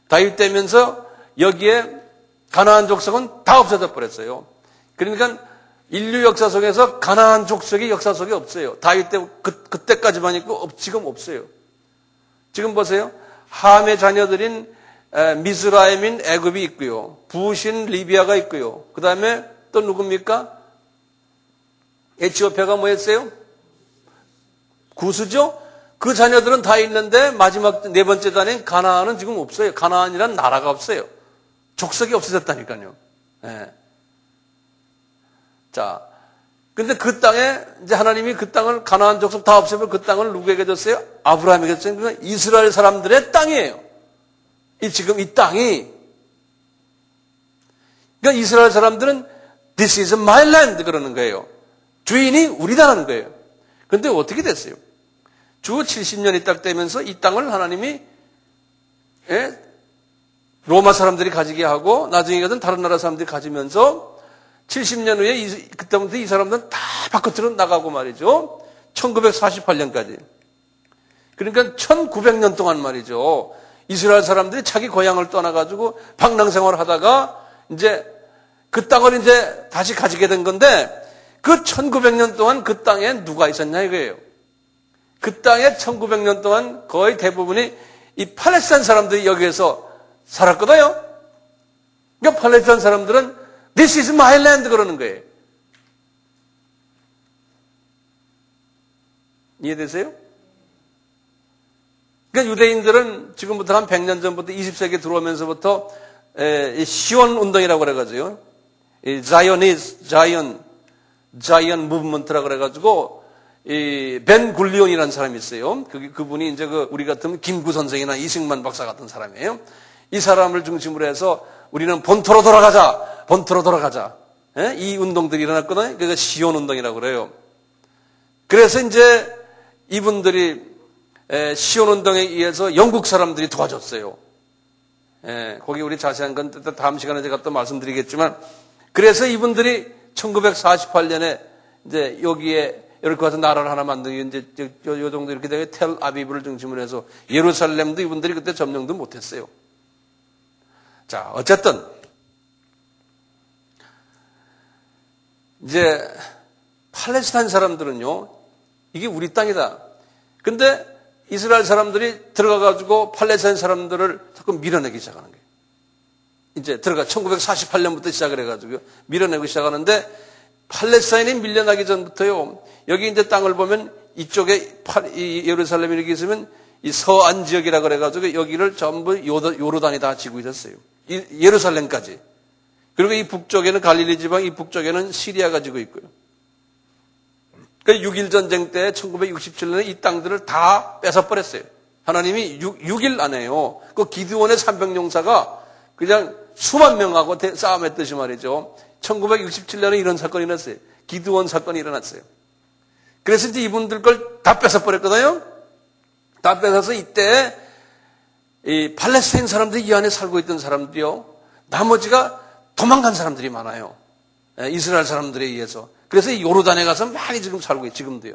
다윗 때면서 여기에 가나안 족속은 다 없어져 버렸어요. 그러니까 인류 역사 속에서 가나안 족속이 역사 속에 없어요. 다윗 때 그때까지만 있고 지금 없어요. 지금 보세요. 함의 자녀들인 미스라임인 애굽이 있고요. 부신 리비아가 있고요. 그 다음에 또 누굽니까? 에티오피아가 뭐였어요? 구스죠? 그 자녀들은 다 있는데 마지막 네 번째 단인 가나안은 지금 없어요. 가나안이란 나라가 없어요. 족속이 없어졌다니까요. 네. 자, 근데 그 땅에 이제 하나님이 그 땅을 가나안 족속 다 없애면 그 땅을 누구에게 줬어요? 아브라함에게 줬어요. 그러니까 이스라엘 사람들의 땅이에요. 지금 이 땅이. 그러니까 이스라엘 사람들은 This is my land 그러는 거예요. 주인이 우리다라는 거예요. 그런데 어떻게 됐어요? 주 70년이 딱 되면서 이 땅을 하나님이 로마 사람들이 가지게 하고 나중에 가든 다른 나라 사람들이 가지면서 70년 후에 그때부터 이 사람들은 다 바깥으로 나가고 말이죠. 1948년까지. 그러니까 1900년 동안 말이죠. 이스라엘 사람들이 자기 고향을 떠나가지고 방랑생활을 하다가 이제 그 땅을 이제 다시 가지게 된 건데 그 1900년 동안 그 땅에 누가 있었냐 이거예요. 그 땅에 1900년 동안 거의 대부분이 이 팔레스타인 사람들이 여기에서 살았거든요. 그러니까 팔레스타인 사람들은 This is my land 그러는 거예요. 이해되세요? 그러니까 유대인들은 지금부터 한 100년 전부터 20세기에 들어오면서부터 시온 운동이라고 그래가지고요. 자이언 무브먼트라고 그래가지고 벤 굴리온이라는 사람이 있어요. 그분이 이제 우리 같으면 김구 선생이나 이승만 박사 같은 사람이에요. 이 사람을 중심으로 해서 우리는 본토로 돌아가자. 이 운동들이 일어났거든요. 그래서 시온 운동이라고 그래요. 그래서 이제 이분들이 시온 운동에 의해서 영국 사람들이 도와줬어요. 거기 우리 자세한 건 다음 시간에 제가 또 말씀드리겠지만, 그래서 이분들이 1948년에 이제 여기에 이렇게 와서 나라를 하나 만들고 이제 요 정도 이렇게 되게 텔 아비브를 중심으로 해서 예루살렘도 이분들이 그때 점령도 못했어요. 자, 어쨌든 이제 팔레스타인 사람들은요, 이게 우리 땅이다. 근데 이스라엘 사람들이 들어가가지고 팔레스타인 사람들을 자꾸 밀어내기 시작하는 거예요. 이제 1948년부터 시작을 해가지고요. 밀어내고 시작하는데, 팔레스타인이 밀려나기 전부터요, 여기 이제 땅을 보면 이쪽에 이 예루살렘이 이렇게 있으면 이 서안 지역이라 그래가지고 여기를 전부 요르단이 다 지고 있었어요. 예루살렘까지. 그리고 이 북쪽에는 갈릴리 지방, 이 북쪽에는 시리아가 지고 있고요. 그러니까 6.1 전쟁 때 1967년에 이 땅들을 다 뺏어버렸어요. 하나님이 6일 안에요. 그 기드온의 300용사가 그냥 수만 명하고 싸움했듯이 말이죠. 1967년에 이런 사건이 일어났어요. 기드온 사건이 일어났어요. 그래서 이제 이분들 걸 다 뺏어버렸거든요. 다 뺏어서 이때 이 팔레스타인 사람들이 이 안에 살고 있던 사람들이요, 나머지가 도망간 사람들이 많아요. 이스라엘 사람들에 의해서. 그래서 요르단에 가서 많이 지금 살고 있어요. 지금도요.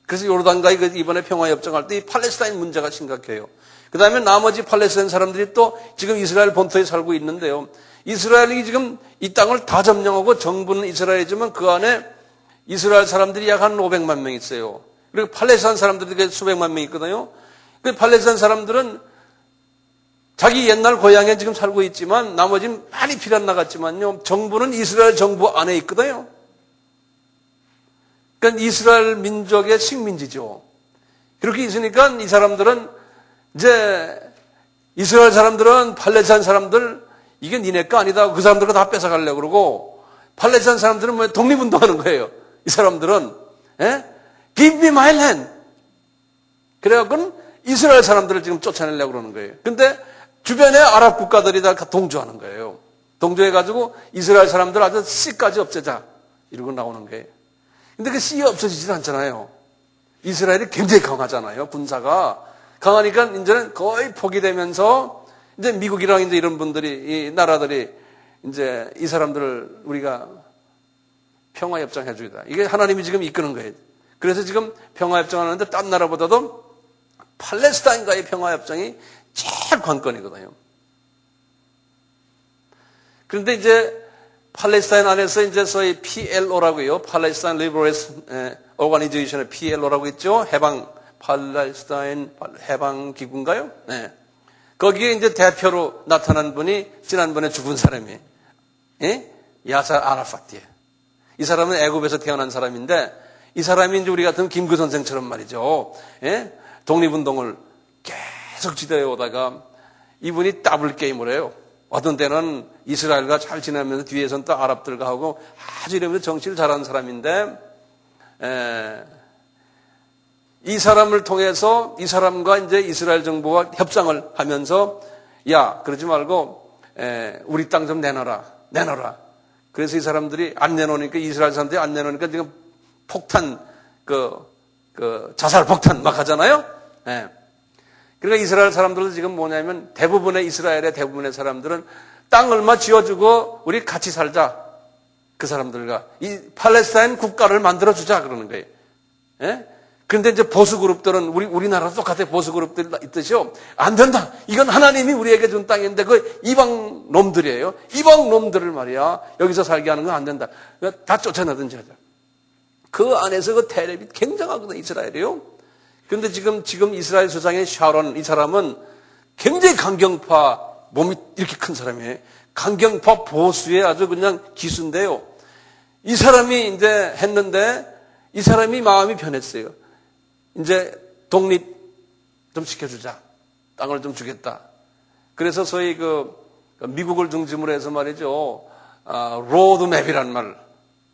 그래서 요르단과 이번에 평화협정할 때 이 팔레스타인 문제가 심각해요. 그 다음에 나머지 팔레스타인 사람들이 또 지금 이스라엘 본토에 살고 있는데요. 이스라엘이 지금 이 땅을 다 점령하고 정부는 이스라엘이지만 그 안에 이스라엘 사람들이 약 한 500만 명 있어요. 그리고 팔레스타인 사람들이 수백만 명 있거든요. 그 팔레스타인 사람들은 자기 옛날 고향에 지금 살고 있지만 나머지는 많이 피란 나갔지만요, 정부는 이스라엘 정부 안에 있거든요. 그러니까 이스라엘 민족의 식민지죠. 그렇게 있으니까 이 사람들은 이제 이스라엘 사람들은 팔레스타인 사람들 이게 니네 거 아니다. 그 사람들은 다 뺏어가려고 그러고, 팔레스타인 사람들은 뭐 독립운동하는 거예요. 이 사람들은 Give me my land. 그래갖고는 이스라엘 사람들을 지금 쫓아내려고 그러는 거예요. 근데 주변에 아랍 국가들이 다 동조하는 거예요. 동조해가지고 이스라엘 사람들 아주 씨까지 없애자 이러고 나오는 거예요. 근데 그 씨 없어지질 않잖아요. 이스라엘이 굉장히 강하잖아요. 군사가 강하니까 이제는 거의 포기되면서 이제 미국이랑 이제 이런 분들이, 이 나라들이 이제 이 사람들을 우리가 평화협정 해주겠다. 이게 하나님이 지금 이끄는 거예요. 그래서 지금 평화협정 하는데 딴 나라보다도 팔레스타인과의 평화협정이 제일 관건이거든요. 그런데 이제 팔레스타인 안에서 이제 소위 PLO라고요. 팔레스타인 리버레이션 오거니제이션의 PLO라고 있죠. 팔레스타인 해방기구인가요? 네. 거기에 이제 대표로 나타난 분이 지난번에 죽은 사람이에요. 야사 아라파트예요. 이 사람은 애굽에서 태어난 사람인데, 이 사람이 이제 우리 같은 김구 선생처럼 말이죠. 독립운동을 계속 지도해 오다가 이분이 더블 게임을 해요. 어떤 때는 이스라엘과 잘 지내면서 뒤에서는 또 아랍들과 하고 아주 이러면서 정치를 잘하는 사람인데, 이 사람을 통해서 이 사람과 이제 이스라엘 정부와 협상을 하면서, 야, 그러지 말고 우리 땅 좀 내놔라. 그래서 이 사람들이 안 내놓으니까, 이스라엘 사람들이 안 내놓으니까 지금 폭탄, 자살 폭탄 막 하잖아요. 그러니까 이스라엘 사람들도 지금 뭐냐면 이스라엘의 대부분의 사람들은 땅 얼마 지어주고 우리 같이 살자. 그 사람들과 이 팔레스타인 국가를 만들어주자 그러는 거예요. 그런데 이제 보수 그룹들은 우리나라도 똑같아요. 보수 그룹들 있듯이요. 안 된다. 이건 하나님이 우리에게 준 땅인데 그 이방 놈들이에요. 이방 놈들을 말이야. 여기서 살게 하는 건 안 된다. 다 쫓아내든지 하자. 그 안에서 그 대립이 굉장하거든요. 이스라엘이요. 그런데 지금 이스라엘 수장의 샤론, 이 사람은 굉장히 강경파, 몸이 이렇게 큰 사람이에요. 강경파 보수의 아주 그냥 기수인데요. 이 사람이 이제 했는데 이 사람이 마음이 변했어요. 이제 독립 좀 시켜주자. 땅을 좀 주겠다. 그래서 소위 미국을 중심으로 해서 말이죠. 로드맵이란 말.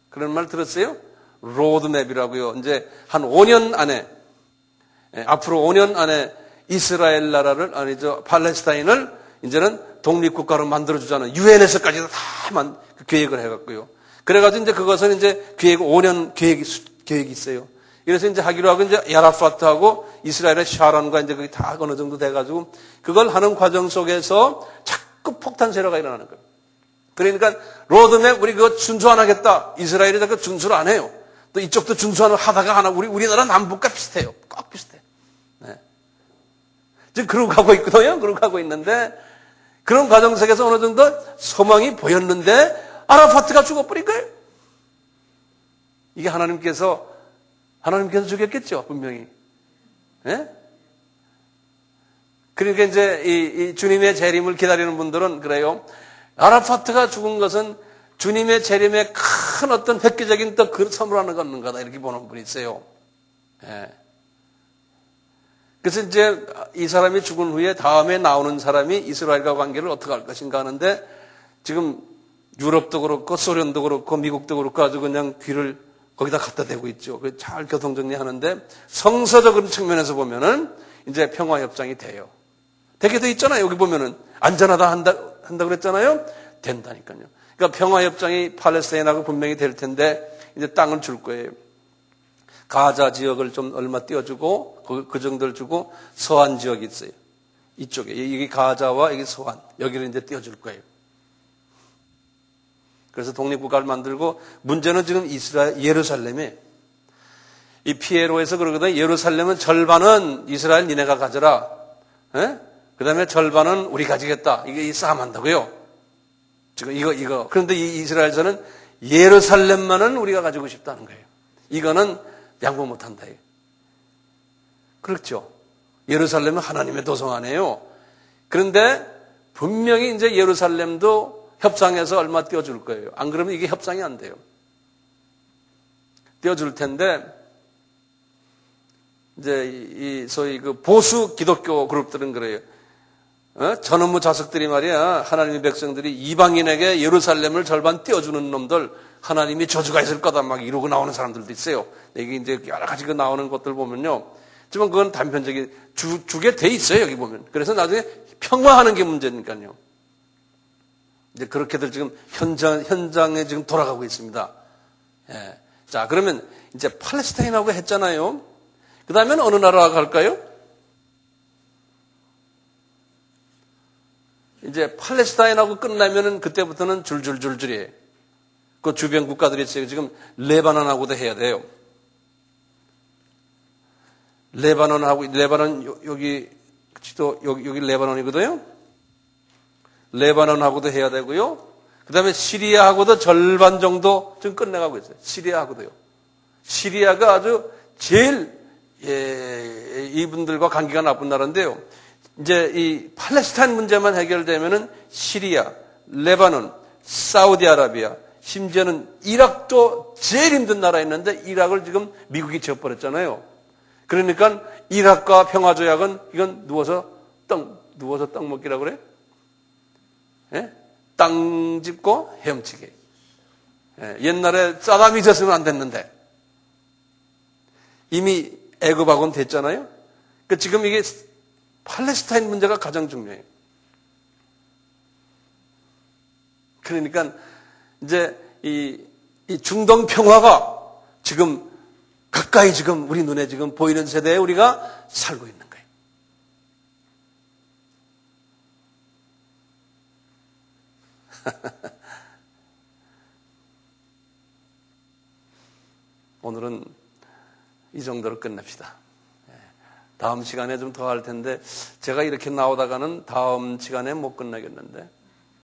그런 말 들었어요? 로드맵이라고요. 이제 한 5년 안에, 앞으로 5년 안에 이스라엘 나라를, 아니죠. 팔레스타인을 이제는 독립국가로 만들어주자는 유엔에서까지도 다 계획을 해갖고요. 그래가지고 이제 그것은 이제 5년 계획이 있어요. 그래서 이제 하기로 하고 이제 야라파트하고 이스라엘의 샤론과 이제 그게 다 어느 정도 돼가지고 그걸 하는 과정 속에서 자꾸 폭탄 세례가 일어나는 거예요. 그러니까 로드맵 우리 그거 준수 안 하겠다. 이스라엘이 자꾸 준수를 안 해요. 또 이쪽도 준수 안 하다가 하나 우리나라 남북과 비슷해요. 꼭 비슷해. 네. 지금 그러고 가고 있거든요. 그러고 가고 있는데 그런 과정 속에서 어느 정도 소망이 보였는데 아라파트가 죽어버린 거예요. 이게 하나님께서 죽였겠죠, 분명히. 예? 그러니까 이제 이 주님의 재림을 기다리는 분들은 그래요. 아라파트가 죽은 것은 주님의 재림에 큰 어떤 획기적인 또 그 선물하는 거다 이렇게 보는 분이 있어요. 예. 그래서 이제 이 사람이 죽은 후에 다음에 나오는 사람이 이스라엘과 관계를 어떻게 할 것인가 하는데 지금 유럽도 그렇고 소련도 그렇고 미국도 그렇고 아주 그냥 귀를 거기다 갖다 대고 있죠. 잘 교통정리하는데 성서적인 측면에서 보면은 이제 평화협정이 돼요. 되게 돼 있잖아요. 여기 보면은 안전하다 한다 그랬잖아요. 된다니까요. 그러니까 평화협정이 팔레스타인하고 분명히 될 텐데 이제 땅을 줄 거예요. 가자 지역을 좀 얼마 띄워주고 그 정도를 주고 서한 지역이 있어요. 이쪽에 여기 가자와 여기 서한 여기를 이제 띄워줄 거예요. 그래서 독립국가를 만들고 문제는 지금 예루살렘에 이 피에로에서 그러거든요. 예루살렘은 절반은 이스라엘 니네가 가져라. 그 다음에 절반은 우리 가지겠다. 이게 싸움한다고요. 지금 이거. 그런데 이 이스라엘에서는 예루살렘만은 우리가 가지고 싶다는 거예요. 이거는 양보 못한다. 그렇죠. 예루살렘은 하나님의 도성 아니에요. 그런데 분명히 이제 예루살렘도 협상해서 얼마 띄워줄 거예요. 안 그러면 이게 협상이 안 돼요. 띄워줄 텐데, 이제 이 소위 그 보수 기독교 그룹들은 그래요. 전업무 자석들이 말이야, 하나님의 백성들이 이방인에게 예루살렘을 절반 띄워주는 놈들, 하나님이 저주가 있을 거다 막 이러고 나오는 사람들도 있어요. 이게 이제 여러 가지 그 나오는 것들 보면요. 하지만 그건 단편적인, 주게 돼 있어요, 여기 보면. 그래서 나중에 평화하는 게 문제니까요. 이제 그렇게들 지금 현장에 지금 돌아가고 있습니다. 예. 자, 그러면 이제 팔레스타인하고 했잖아요. 그 다음에는 어느 나라가 갈까요? 이제 팔레스타인하고 끝나면은 그때부터는 줄줄이에요. 그 주변 국가들이 있어요. 지금 레바논하고도 해야 돼요. 레바논 여기 레바논이거든요. 레바논하고도 해야 되고요. 그 다음에 시리아하고도 절반 정도 지금 끝내가고 있어요. 시리아하고도요. 시리아가 아주 제일 이분들과 관계가 나쁜 나라인데요. 이제 이 팔레스타인 문제만 해결되면은 시리아, 레바논, 사우디아라비아, 심지어는 이락도 제일 힘든 나라였는데 이락을 지금 미국이 지어버렸잖아요. 그러니까 이락과 평화조약은 이건 누워서 떡 먹기라고 그래? 예? 땅 짚고 헤엄치기. 예, 옛날에 사담이 있었으면 안 됐는데 이미 애굽하고는 됐잖아요. 그러니까 지금 이게 팔레스타인 문제가 가장 중요해요. 그러니까 이제 이 중동 평화가 지금 가까이 지금 우리 눈에 지금 보이는 세대에 우리가 살고 있는 거예요. 오늘은 이 정도로 끝냅시다. 다음 시간에 좀 더 할 텐데 제가 이렇게 나오다가는 다음 시간에 못 끝나겠는데